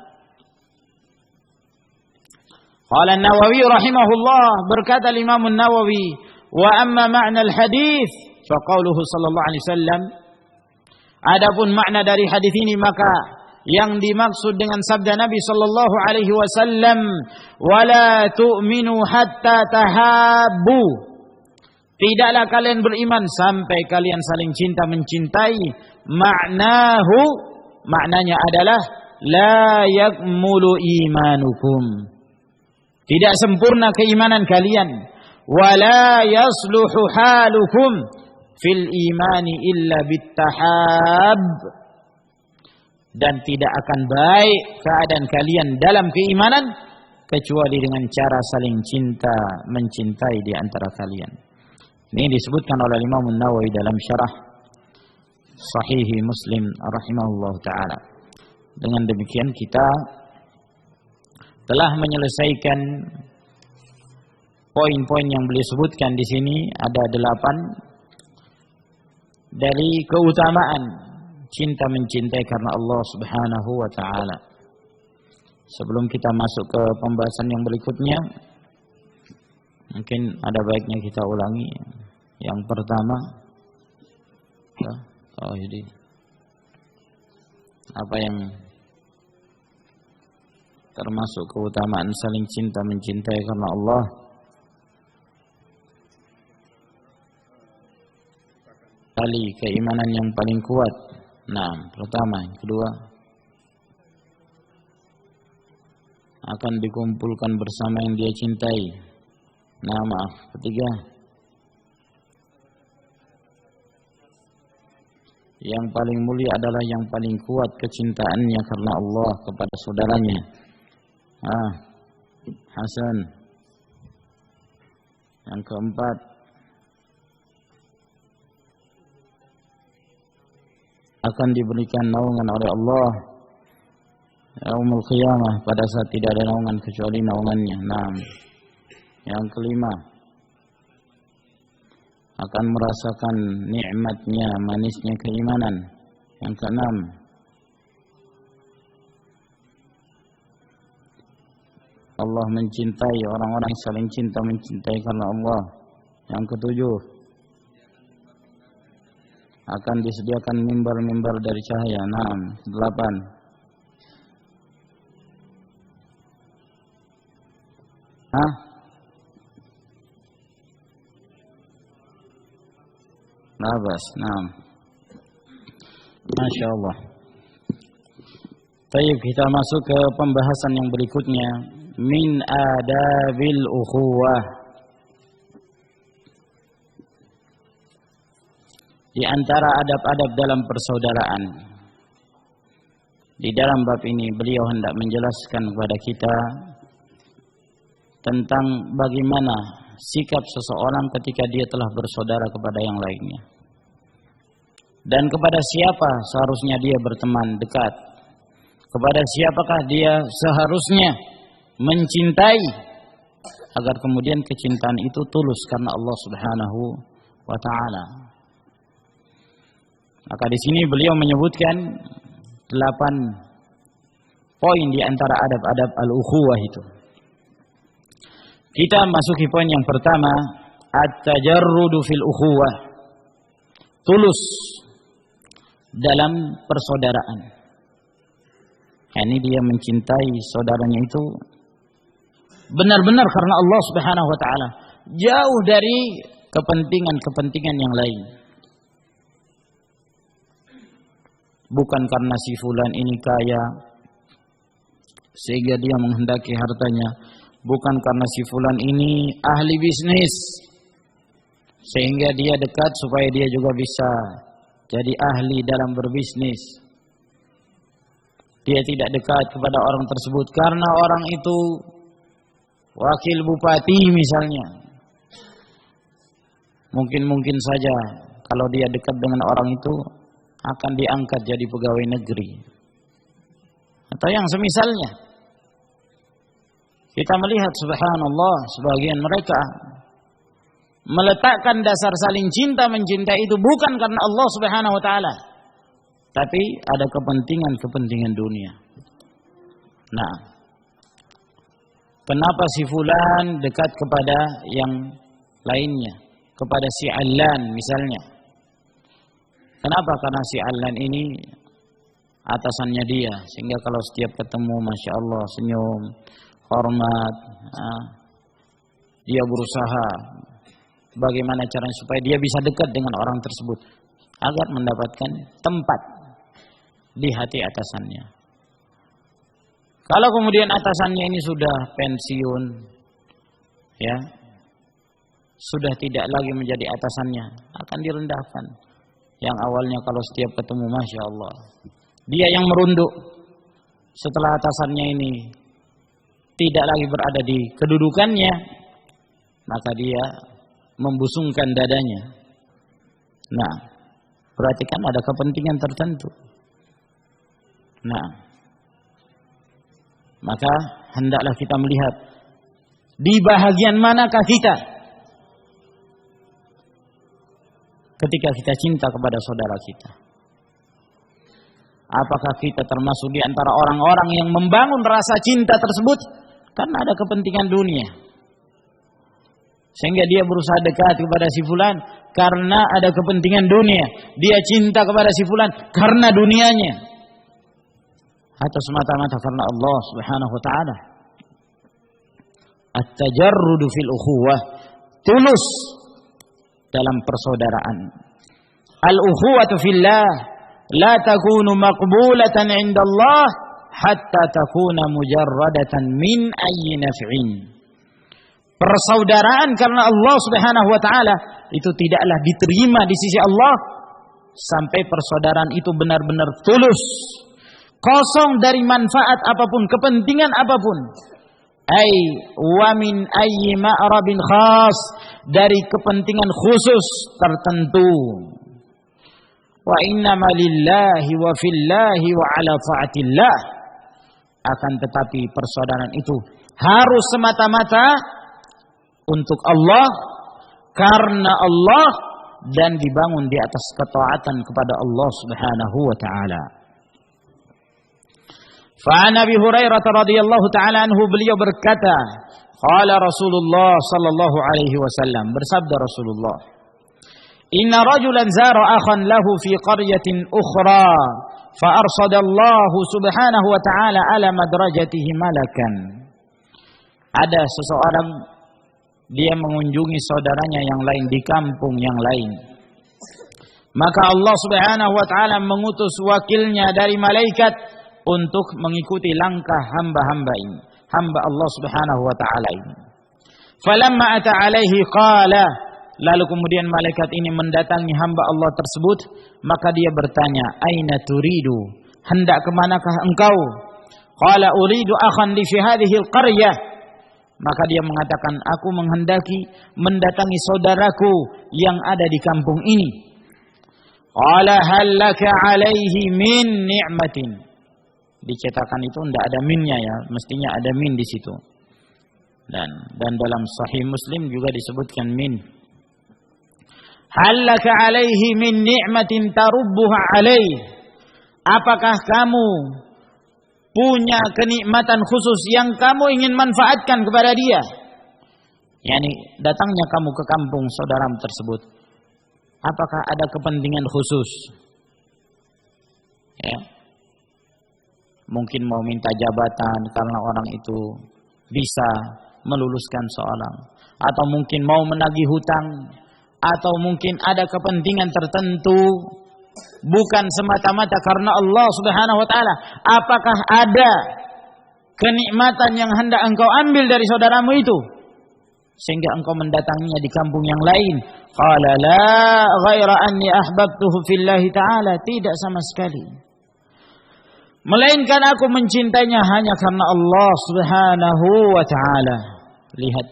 Qala An-Nawawi rahimahullah, berkata Imam An-Nawawi, wa amma ma'na al-hadis fa qauluhu sallallahu alaihi wasallam, adapun makna dari hadis ini maka yang dimaksud dengan sabda Nabi sallallahu alaihi wasallam, wala tu'minu hatta tahabbu, tidaklah kalian beriman sampai kalian saling cinta mencintai. Maknahu, maknanya adalah la yakmulu imanukum, tidak sempurna keimanan kalian, wala yasluhu halukum fil imani illa bittahab, dan tidak akan baik keadaan kalian dalam keimanan kecuali dengan cara saling cinta mencintai di antara kalian. Ini disebutkan oleh Imam An-Nawawi dalam syarah Sahih Muslim rahimahullah taala. Dengan demikian kita telah menyelesaikan poin-poin yang beliau sebutkan di sini. Ada 8 dari keutamaan cinta mencintai karena Allah Subhanahu wa taala. Sebelum kita masuk ke pembahasan yang berikutnya, mungkin ada baiknya kita ulangi. Yang pertama, jadi apa yang termasuk keutamaan saling cinta mencintai karena Allah? Tali keimanan yang paling kuat. Nah, pertama. Yang kedua, akan dikumpulkan bersama yang dia cintai. Nah, maaf. Ketiga, yang paling mulia adalah yang paling kuat kecintaannya karena Allah kepada saudaranya. Hasan. Yang keempat, akan diberikan naungan oleh Allah yaumul qiyamah, pada saat tidak ada naungan kecuali naungannya. Nah, yang kelima, akan merasakan nikmatnya, manisnya keimanan. Yang keenam, Allah mencintai orang-orang yang saling cinta mencintai karena Allah. Yang ketujuh, akan disediakan mimbar-mimbar dari cahaya. 8. Labas, 6. Masya Allah. Baik, kita masuk ke pembahasan yang berikutnya. Min adabil ukhuwah. Di antara adab-adab dalam persaudaraan. Di dalam bab ini beliau hendak menjelaskan kepada kita tentang bagaimana sikap seseorang ketika dia telah bersaudara kepada yang lainnya. Dan kepada siapa seharusnya dia berteman dekat. Kepada siapakah dia seharusnya mencintai agar kemudian kecintaan itu tulus karena Allah Subhanahu wa taala. Maka di sini beliau menyebutkan 8 poin di antara adab-adab al-ukhuwah itu. Kita masuki poin yang pertama, at-tajarrudu fil ukhuwah. Tulus dalam persaudaraan. Ini dia mencintai saudaranya itu benar-benar karena Allah Subhanahu wa taala, jauh dari kepentingan-kepentingan yang lain. Bukan karena si fulan ini kaya sehingga dia menghendaki hartanya, bukan karena si fulan ini ahli bisnis sehingga dia dekat supaya dia juga bisa jadi ahli dalam berbisnis. Dia tidak dekat kepada orang tersebut karena orang itu wakil bupati misalnya. Mungkin saja kalau dia dekat dengan orang itu akan diangkat jadi pegawai negeri. Atau yang semisalnya. Kita melihat subhanallah sebagian mereka meletakkan dasar saling cinta mencintai itu bukan karena Allah Subhanahu wa taala, tapi ada kepentingan dunia. Nah, kenapa si fulan dekat kepada yang lainnya, kepada si Allan misalnya? Kenapa? Karena si Allan ini atasannya dia, sehingga kalau setiap ketemu Masya Allah senyum, hormat, dia berusaha bagaimana caranya supaya dia bisa dekat dengan orang tersebut agar mendapatkan tempat di hati atasannya. Kalau kemudian atasannya ini sudah pensiun, ya, sudah tidak lagi menjadi atasannya, akan direndahkan. Yang awalnya kalau setiap ketemu Masya Allah, dia yang merunduk. Setelah atasannya ini tidak lagi berada di kedudukannya, maka dia membusungkan dadanya. Nah, berarti kan ada kepentingan tertentu. Nah, maka hendaklah kita melihat di bahagian manakah kita ketika kita cinta kepada saudara kita. Apakah kita termasuk di antara orang-orang yang membangun rasa cinta tersebut karena ada kepentingan dunia, sehingga dia berusaha dekat kepada si fulan karena ada kepentingan dunia, dia cinta kepada si fulan karena dunianya, atau semata-mata karena Allah Subhanahu wa taala? At-tajarrudu fil ukhuwah, tulus dalam persaudaraan. Al-ukhuwatu fillah la takunu maqbulatan 'inda Allah hatta takuna mujarradatan min ayyi naf'in. Persaudaraan karena Allah Subhanahu wa taala itu tidaklah diterima di sisi Allah sampai persaudaraan itu benar-benar tulus, kosong dari manfaat apapun, kepentingan apapun. Ai wa min ayyi ma'rabin khas, dari kepentingan khusus tertentu. Wa innama lillahi wa fillahi wa ala ta'atillah. Akan tetapi persaudaraan itu harus semata-mata untuk Allah, karena Allah, dan dibangun di atas ketaatan kepada Allah Subhanahu wa taala. Fa Nabi Hurairah radhiyallahu taala anhu, beliau berkata, qala Rasulullah sallallahu alaihi wasallam, bersabda Rasulullah, inna rajulan zara akhan lahu fi qaryatin ukhra fa arsadallahu subhanahu wa ta'ala ala madrajatihi malakan. Ada seseorang, dia mengunjungi saudaranya yang lain di kampung yang lain, maka Allah Subhanahu wa ta'ala mengutus wakilnya dari malaikat untuk mengikuti langkah hamba-hamba ini, hamba Allah Subhanahu wa ta'ala ini. Falamma ata alaihi qala, lalu kemudian malaikat ini mendatangi hamba Allah tersebut, maka dia bertanya, aina turidu, hendak kemanakah engkau? Qala uridu akhan li fi hadhihi alqaryah, maka dia mengatakan, aku menghendaki mendatangi saudaraku yang ada di kampung ini. Qala hal laka alaihi min ni'matin, dicetakan itu tidak ada minnya ya, mestinya ada min di situ. Dan dalam Sahih Muslim juga disebutkan min. Hal laka alaihi min ni'matin tarubbuha alaih, apakah kamu punya kenikmatan khusus yang kamu ingin manfaatkan kepada dia? Yani datangnya kamu ke kampung saudaramu tersebut, apakah ada kepentingan khusus? Ya, mungkin mau minta jabatan karena orang itu bisa meluluskan seorang, atau mungkin mau menagih hutang, atau mungkin ada kepentingan tertentu, bukan semata-mata karena Allah Subhanahu wa taala. Apakah ada kenikmatan yang hendak engkau ambil dari saudaramu itu sehingga engkau mendatanginya di kampung yang lain? Qala la ghaira anni ahbabtuhu fillahi ta'ala, tidak sama sekali, melainkan aku mencintainya hanya karena Allah Subhanahu wa ta'ala. Lihat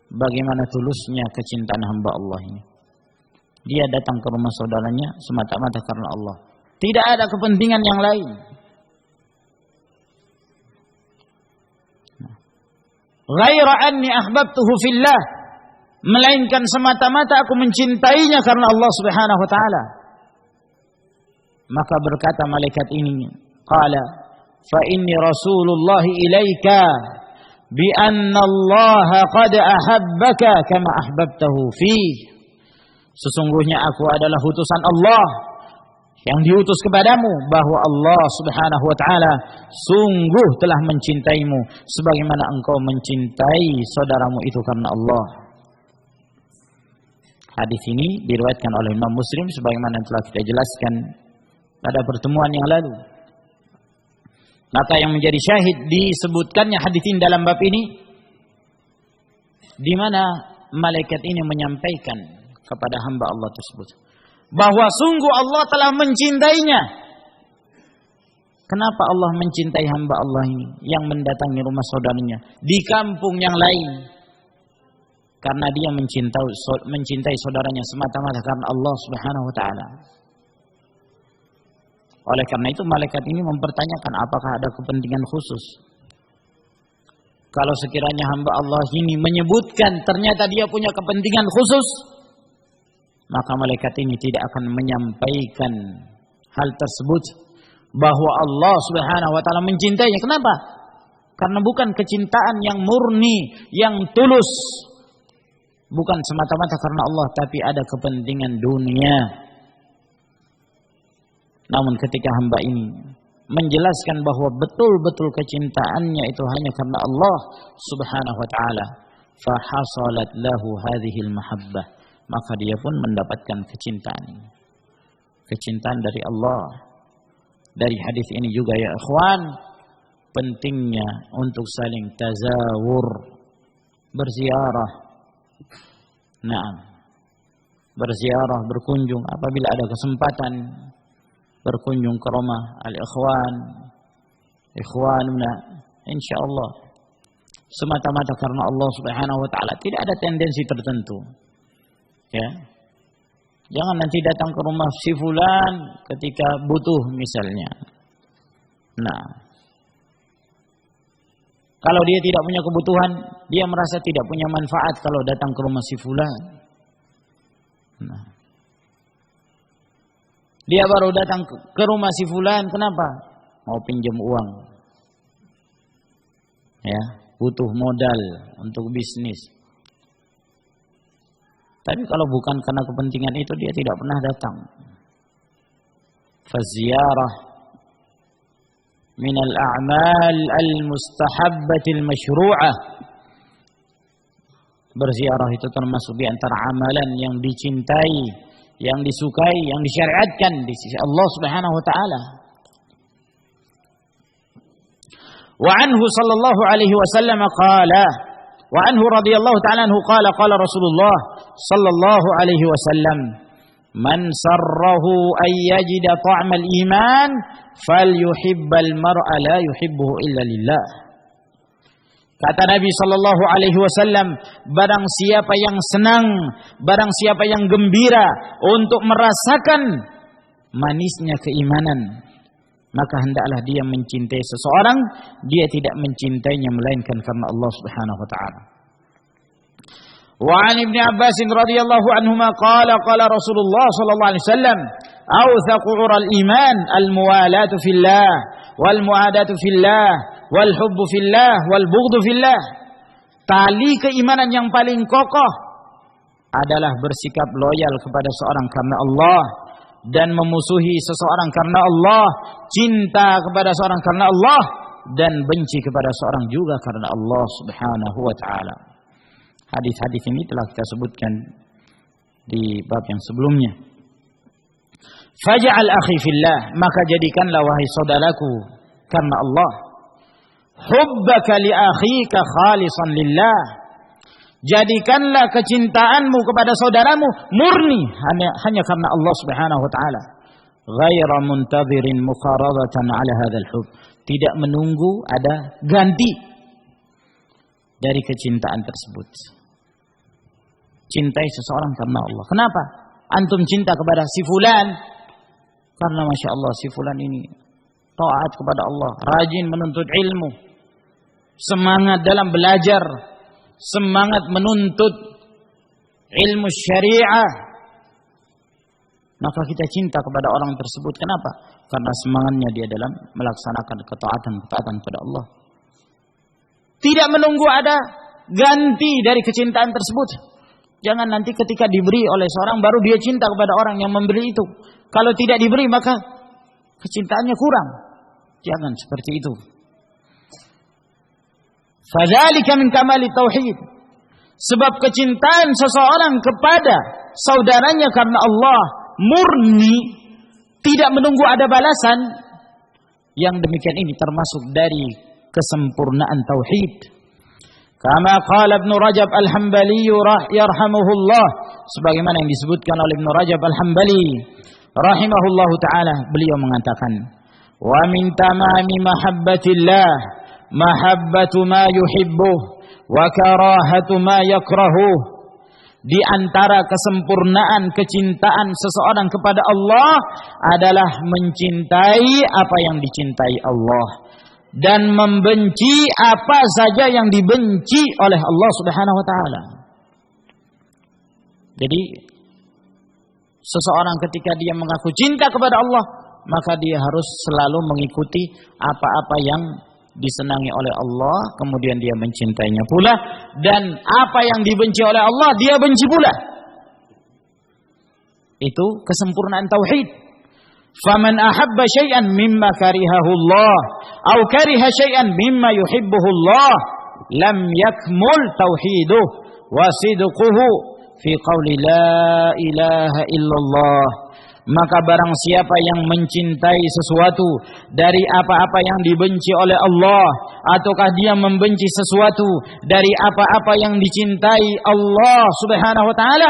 bagaimana tulusnya kecintaan hamba Allah ini. Dia datang ke rumah saudaranya semata-mata karena Allah, tidak ada kepentingan yang lain. Ghaira anni ahbabtuhu fillah, melainkan semata-mata aku mencintainya karena Allah Subhanahu wa ta'ala. Maka berkata malaikat ini, qala fa inni rasulullah ilaika bi anna Allah qad ahabbaka kama ahbabtahu fi, sesungguhnya aku adalah utusan Allah yang diutus kepadamu, bahwa Allah Subhanahu wa ta'ala sungguh telah mencintaimu sebagaimana engkau mencintai saudaramu itu karena Allah. Hadis ini diriwayatkan oleh Imam Muslim sebagaimana telah kita jelaskan pada pertemuan yang lalu. Maka yang menjadi syahid disebutkannya hadis ini dalam bab ini, di mana malaikat ini menyampaikan kepada hamba Allah tersebut bahwa sungguh Allah telah mencintainya. Kenapa Allah mencintai hamba Allah ini yang mendatangi rumah saudaranya di kampung yang lain? Karena dia mencintai saudaranya semata-mata karena Allah Subhanahu wa ta'ala. Oleh karena itu malaikat ini mempertanyakan apakah ada kepentingan khusus. Kalau sekiranya hamba Allah ini menyebutkan ternyata dia punya kepentingan khusus, maka malaikat ini tidak akan menyampaikan hal tersebut, bahwa Allah Subhanahu wa ta'ala mencintainya. Kenapa? Karena bukan kecintaan yang murni, yang tulus, bukan semata-mata karena Allah, tapi ada kepentingan dunia. Namun ketika hamba ini menjelaskan bahwa betul-betul kecintaannya itu hanya karena Allah Subhanahu wa ta'ala, fa hasalat lahu hadhil mahabbah, maka dia pun mendapatkan kecintaan ini, kecintaan dari Allah. Dari hadis ini juga ya ikhwan, pentingnya untuk saling tazawur, berziarah. Naam, berziarah, berkunjung apabila ada kesempatan, berkunjung ke rumah al-ikhwan, ikhwanuna, insyaallah semata-mata karena Allah Subhanahu wa ta'ala, tidak ada tendensi tertentu. Ya, jangan nanti datang ke rumah si fulan ketika butuh misalnya. Nah, kalau dia tidak punya kebutuhan, dia merasa tidak punya manfaat kalau datang ke rumah si fulan. Nah. Dia baru datang ke rumah si fulan, kenapa? Mau pinjam uang. Ya, butuh modal untuk bisnis. Tapi kalau bukan karena kepentingan itu, dia tidak pernah datang. Faziyarah min al-a'mal al-mustahabbatil masyru'ah. Berziarah itu termasuk di antara amalan yang dicintai, yang disukai, yang disyariatkan di sisi Allah Subhanahu wa taala. Wa anhu sallallahu alaihi wasallam qala, wa anhu radhiyallahu ta'ala anhu qala qala Rasulullah sallallahu alaihi wasallam, man sarrahu ay yajida ta'mal iman falyuhibbal mar'a la yuhibbuhu illa lillah. Kata Nabi sallallahu alaihi wasallam, barang siapa yang senang, barang siapa yang gembira untuk merasakan manisnya keimanan, maka hendaklah dia mencintai seseorang, dia tidak mencintainya melainkan karena Allah Subhanahu wa taala. Wa an Ibnu Abbas radhiyallahu anhuma qala qala Rasulullah sallallahu alaihi wasallam, awthaqu 'ural iman al-muwalatu fillah wal mu'adatu fillah wal hubbu fillah wal bughdu fillah. Tali keimanan yang paling kokoh adalah bersikap loyal kepada seorang karena Allah dan memusuhi seseorang karena Allah, cinta kepada seorang karena Allah dan benci kepada seorang juga karena Allah Subhanahu wa taala. Hadis-hadis ini telah kita sebutkan di bab yang sebelumnya. Faj'al akhi fillah, maka jadikanlah wahai saudaraku karena Allah. Hubbaka li akhika khalisan lillah. Jadikanlah kecintaanmu kepada saudaramu murni hanya karena Allah Subhanahu wa taala. Ghaira muntadhirin muqaradatan ala hadzal hubb. Tidak menunggu ada ganti dari kecintaan tersebut. Cintai seseorang karena Allah. Kenapa? Antum cinta kepada si fulan karena Masya Allah si fulan ini taat kepada Allah, rajin menuntut ilmu, semangat dalam belajar, semangat menuntut ilmu syariah. Maka kita cinta kepada orang tersebut. Kenapa? Karena semangatnya dia dalam melaksanakan ketaatan kepada Allah. Tidak menunggu ada ganti dari kecintaan tersebut. Jangan nanti ketika diberi oleh seorang baru dia cinta kepada orang yang memberi itu. Kalau tidak diberi maka kecintaannya kurang. Jangan seperti itu. Fadzalika min kamali tauhid. Sebab kecintaan seseorang kepada saudaranya karena Allah murni, tidak menunggu ada balasan. Yang demikian ini termasuk dari kesempurnaan tauhid. Kama qala Ibnu Rajab Al-Hambali yarhamuhullah, sebagaimana yang disebutkan oleh Ibnu Rajab Al-Hambali rahimahullahu taala, beliau mengatakan, wa min tamami mahabbatillah mahabbatu ma yuhibbuh wa karahatu ma yakrahuh. Di antara kesempurnaan kecintaan seseorang kepada Allah adalah mencintai apa yang dicintai Allah dan membenci apa saja yang dibenci oleh Allah Subhanahu wa taala. Jadi seseorang ketika dia mengaku cinta kepada Allah, maka dia harus selalu mengikuti apa-apa yang disenangi oleh Allah, kemudian dia mencintainya pula, dan apa yang dibenci oleh Allah dia benci pula. Itu kesempurnaan tauhid. Faman ahabba syai'an mimma karihahu Allah aw kariha syai'an mimma yuhibbuhu Allah lam yakmul tauhiduh wa sidquhu fi qawli la ilaha illallah. Maka barang siapa yang mencintai sesuatu dari apa-apa yang dibenci oleh Allah, ataukah dia membenci sesuatu dari apa-apa yang dicintai Allah Subhanahu wa taala,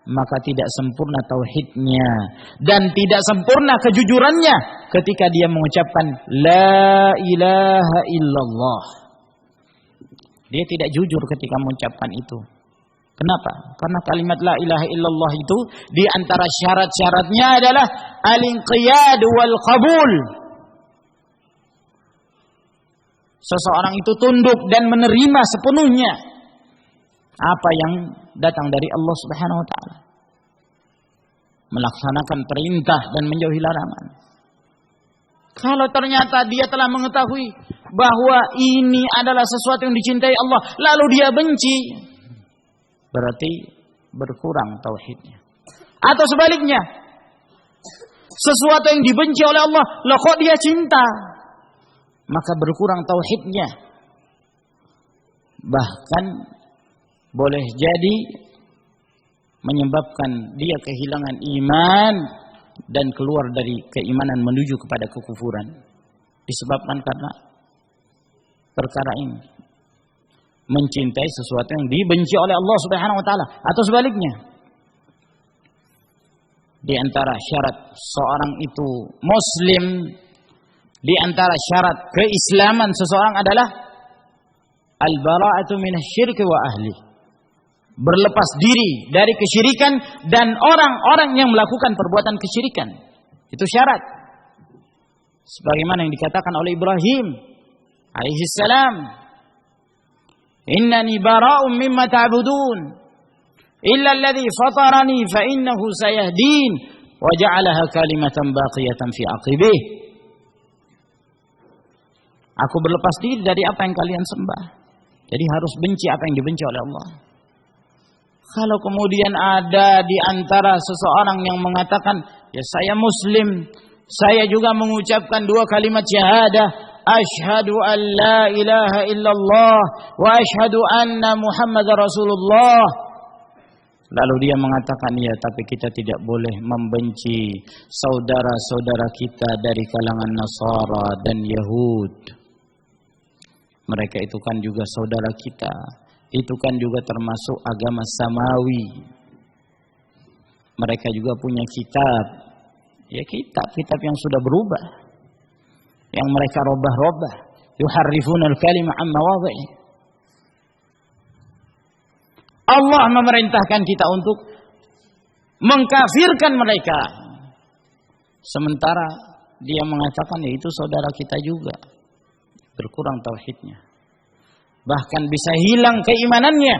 maka tidak sempurna tauhidnya dan tidak sempurna kejujurannya ketika dia mengucapkan la ilaha illallah. Dia tidak jujur ketika mengucapkan itu. Kenapa? Karena kalimat la ilaha illallah itu di antara syarat-syaratnya adalah al-inqiyad wal qabul. Seseorang itu tunduk dan menerima sepenuhnya apa yang datang dari Allah Subhanahu wa taala. melaksanakan perintah dan menjauhi larangan. Kalau ternyata dia telah mengetahui bahwa ini adalah sesuatu yang dicintai Allah, lalu dia benci, berarti berkurang tauhidnya. Atau sebaliknya, sesuatu yang dibenci oleh Allah, loh kok dia cinta, maka berkurang tauhidnya. Bahkan boleh jadi menyebabkan dia kehilangan iman dan keluar dari keimanan menuju kepada kekufuran, disebabkan karena perkara ini, mencintai sesuatu yang dibenci oleh Allah Subhanahu wa taala. Atau sebaliknya, di antara syarat seorang itu muslim, di antara syarat keislaman seseorang adalah al-bara'atu minasyirki wa ahli, berlepas diri dari kesyirikan dan orang-orang yang melakukan perbuatan kesyirikan. Itu syarat. Sebagaimana yang dikatakan oleh Ibrahim alaihi salam, innani bara'un mimma ta'budun illa alladhi fatarani fa innahu sayahdin wa ja'alaha kalimatan baqiyatan fi aqibih. Aku berlepas diri dari apa yang kalian sembah. Jadi harus benci apa yang dibenci oleh Allah. Kalau kemudian ada di antara seseorang yang mengatakan, ya saya muslim, saya juga mengucapkan 2 kalimat syahadah, asyhadu an la ilaha illallah wa asyhadu anna Muhammadar Rasulullah. Lalu dia mengatakan, ya tapi kita tidak boleh membenci saudara-saudara kita dari kalangan Nasara dan Yahud. Mereka itu kan juga saudara kita. Itu kan juga termasuk agama samawi. Mereka juga punya kitab. Ya kitab yang sudah berubah. Yang mereka robah-robah. Yuharrifuna al-kalima an mawadhi'i. Allah memerintahkan kita untuk mengkafirkan mereka. Sementara dia mengatakan ya itu saudara kita juga. Berkurang tauhidnya. Bahkan bisa hilang keimanannya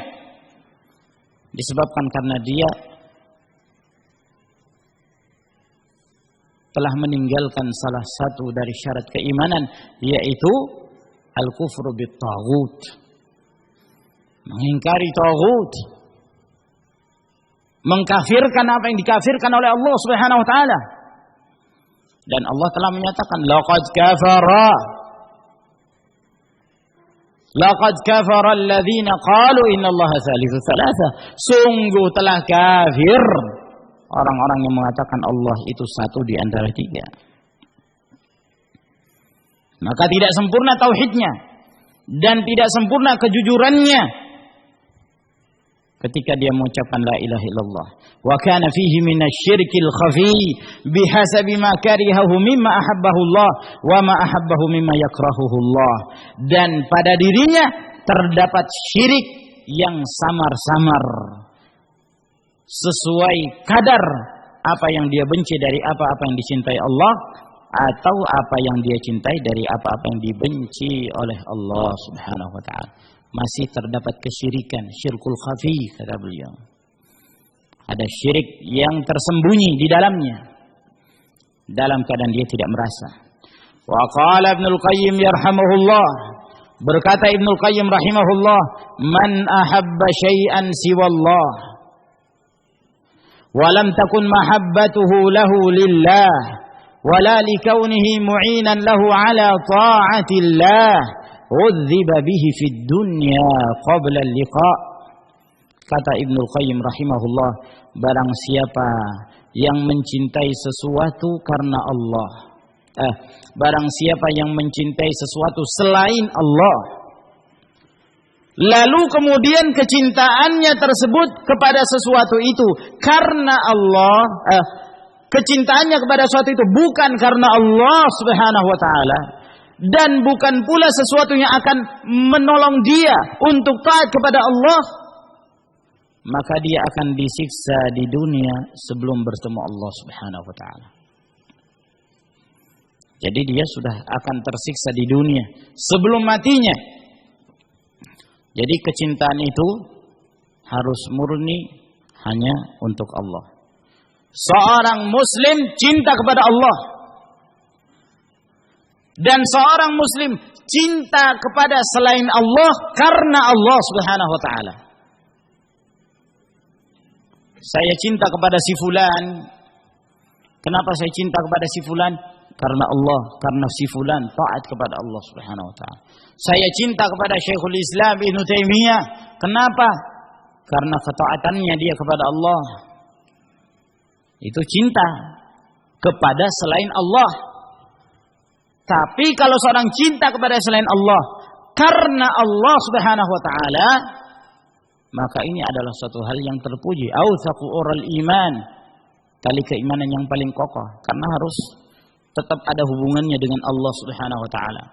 disebabkan karena dia telah meninggalkan salah satu dari syarat keimanan, yaitu al-kufru bit-taghut, mengingkari taghut, mengkafirkan apa yang dikafirkan oleh Allah Subhanahu wa taala. Dan Allah telah menyatakan laqad kafara alladhina qalu innallaha thalithu thalatha. Sungguh telah kafir orang-orang yang mengatakan Allah itu satu di antara 3. Maka tidak sempurna tauhidnya dan tidak sempurna kejujurannya ketika dia mengucapkan la ilaha illallah. Wa kana fihi minasyirkil khafi bihasabi ma karihahu mimma ahabbahu Allah wa ma ahabbahu mimma yakrahuhu Allah. Dan pada dirinya terdapat syirik yang samar-samar sesuai kadar apa yang dia benci dari apa-apa yang dicintai Allah, atau apa yang dia cintai dari apa-apa yang dibenci oleh Allah Subhanahu wa taala. Masih terdapat kesyirikan, syirkul khafi kata beliau. Ada syirik yang tersembunyi di dalamnya, dalam keadaan dia tidak merasa. Wa qala Ibnul Qayyim yarhamuhullah, berkata Ibnul Qayyim rahimahullah, man ahabba syai'an siwallah wa lam takun mahabbatuhu lahu lillah wala likaunihi mu'inan lahu ala ta'atillah udhiba bihi fid dunya qabla al-liqa. Kata Ibnul Qayyim rahimahullah, barang siapa yang mencintai sesuatu karena Allah, barang siapa yang mencintai sesuatu selain Allah, lalu kemudian kecintaannya tersebut kepada sesuatu itu karena Allah, kecintaannya kepada sesuatu itu bukan karena Allah Subhanahu wa taala, dan bukan pula sesuatu yang akan menolong dia untuk taat kepada Allah, maka dia akan disiksa di dunia sebelum bertemu Allah Subhanahu wa taala. Jadi dia sudah akan tersiksa di dunia sebelum matinya. Jadi kecintaan itu harus murni hanya untuk Allah. seorang muslim cinta kepada Allah dan seorang muslim cinta kepada selain Allah karena Allah Subhanahu wa taala. Saya cinta kepada si fulan. Kenapa saya cinta kepada si fulan? Karena Allah, karena si fulan taat kepada Allah Subhanahu wa taala. Saya cinta kepada Syekhul Islam Ibnu Taimiyah. Kenapa? Karena ketaatannya dia kepada Allah. Itu cinta kepada selain Allah. Tapi kalau seorang cinta kepada selain Allah karena Allah Subhanahu wa taala, maka ini adalah suatu hal yang terpuji. Autsaqu ural iman, tali keimanan yang paling kokoh, karena harus tetap ada hubungannya dengan Allah Subhanahu wa taala.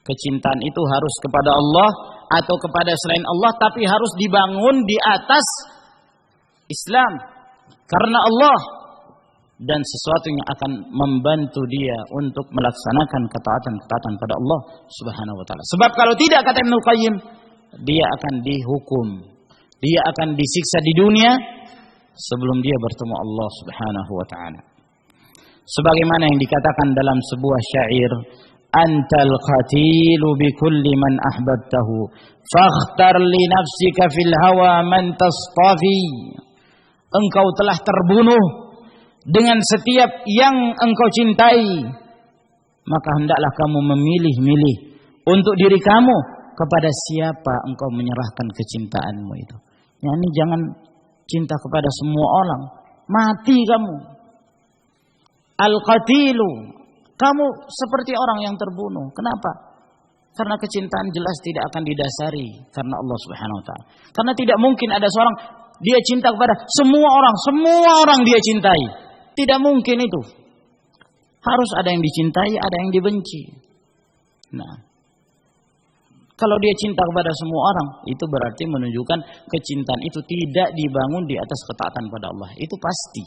Kecintaan itu harus kepada Allah atau kepada selain Allah, tapi harus dibangun di atas Islam karena Allah dan sesuatu yang akan membantu dia untuk melaksanakan ketaatan-ketaatan pada Allah Subhanahu wa taala. Sebab kalau tidak, kata Ibnu Qayyim, dia akan dihukum, dia akan disiksa di dunia sebelum dia bertemu Allah Subhanahu wa taala. Sebagaimana yang dikatakan dalam sebuah syair, antal qatilu bi kulli man ahbabtahu fakhtar li nafsika fil hawa man tastafi. Engkau telah terbunuh dengan setiap yang engkau cintai, maka hendaklah kamu memilih-milih untuk diri kamu kepada siapa engkau menyerahkan kecintaanmu itu. Yani jangan cinta kepada semua orang, mati kamu. Al-qatilu, kamu seperti orang yang terbunuh. Kenapa? Karena kecintaan jelas tidak akan didasari karena Allah Subhanahu wa taala. Karena tidak mungkin ada seorang dia cinta kepada semua orang dia cintai. Tidak mungkin itu. Harus ada yang dicintai, ada yang dibenci. Nah, kalau dia cinta kepada semua orang, itu berarti menunjukkan kecintaan itu tidak dibangun di atas ketaatan pada Allah. Itu pasti.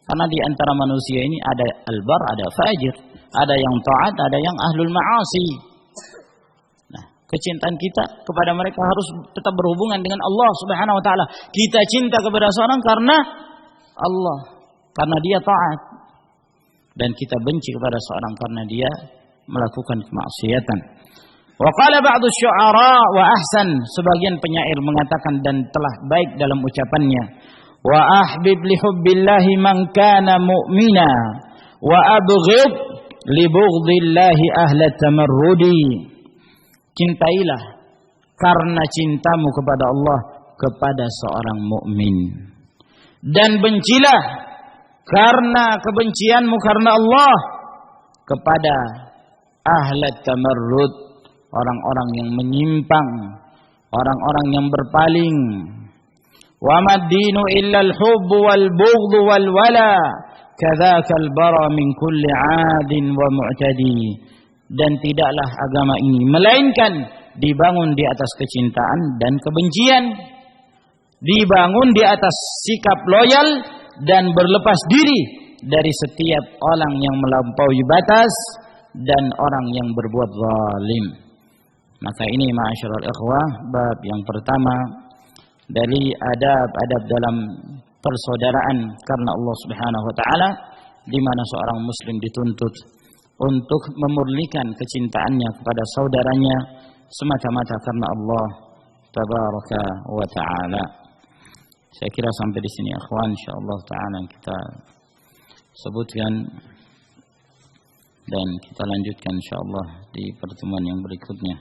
Karena di antara manusia ini ada albar, ada fajir, ada yang taat, ada yang ahlul ma'asi. Nah, kecintaan kita kepada mereka harus tetap berhubungan dengan Allah Subhanahu wa taala. Kita cinta kepada seorang karena Allah, karena dia taat. Dan kita benci kepada seorang karena dia melakukan kemaksiatan. Wa qala ba'du syu'ara wa ahsan, sebagian penyair mengatakan dan telah baik dalam ucapannya, wa ahbib li hubbillahi man kana mu'mina wa abghid li bughdhillahi ahla tamarrudi. Cintailah karena cintamu kepada Allah kepada seorang mukmin, dan bencilah karena kebencianmu karena Allah kepada ahla tamarrud, orang-orang yang menyimpang, orang-orang yang berpaling. Wa mad-dinu illa al-hubb wal-bughd wal-wala kadzaka al-bara min kulli 'adin wa mu'tadi. Dan tidaklah agama ini melainkan dibangun di atas kecintaan dan kebencian, dibangun di atas sikap loyal dan berlepas diri dari setiap orang yang melampaui batas dan orang yang berbuat zalim. Maka ini ma'asyiral ikhwah, bab yang pertama dari adab-adab dalam persaudaraan karena Allah Subhanahu wa taala, di mana seorang muslim dituntut untuk memurnikan kecintaannya kepada saudaranya semata-mata karena Allah tabaraka wa taala. Saya kira sampai di sini ikhwan, insyaallah taala kita sebutkan dan kita lanjutkan insyaallah di pertemuan yang berikutnya.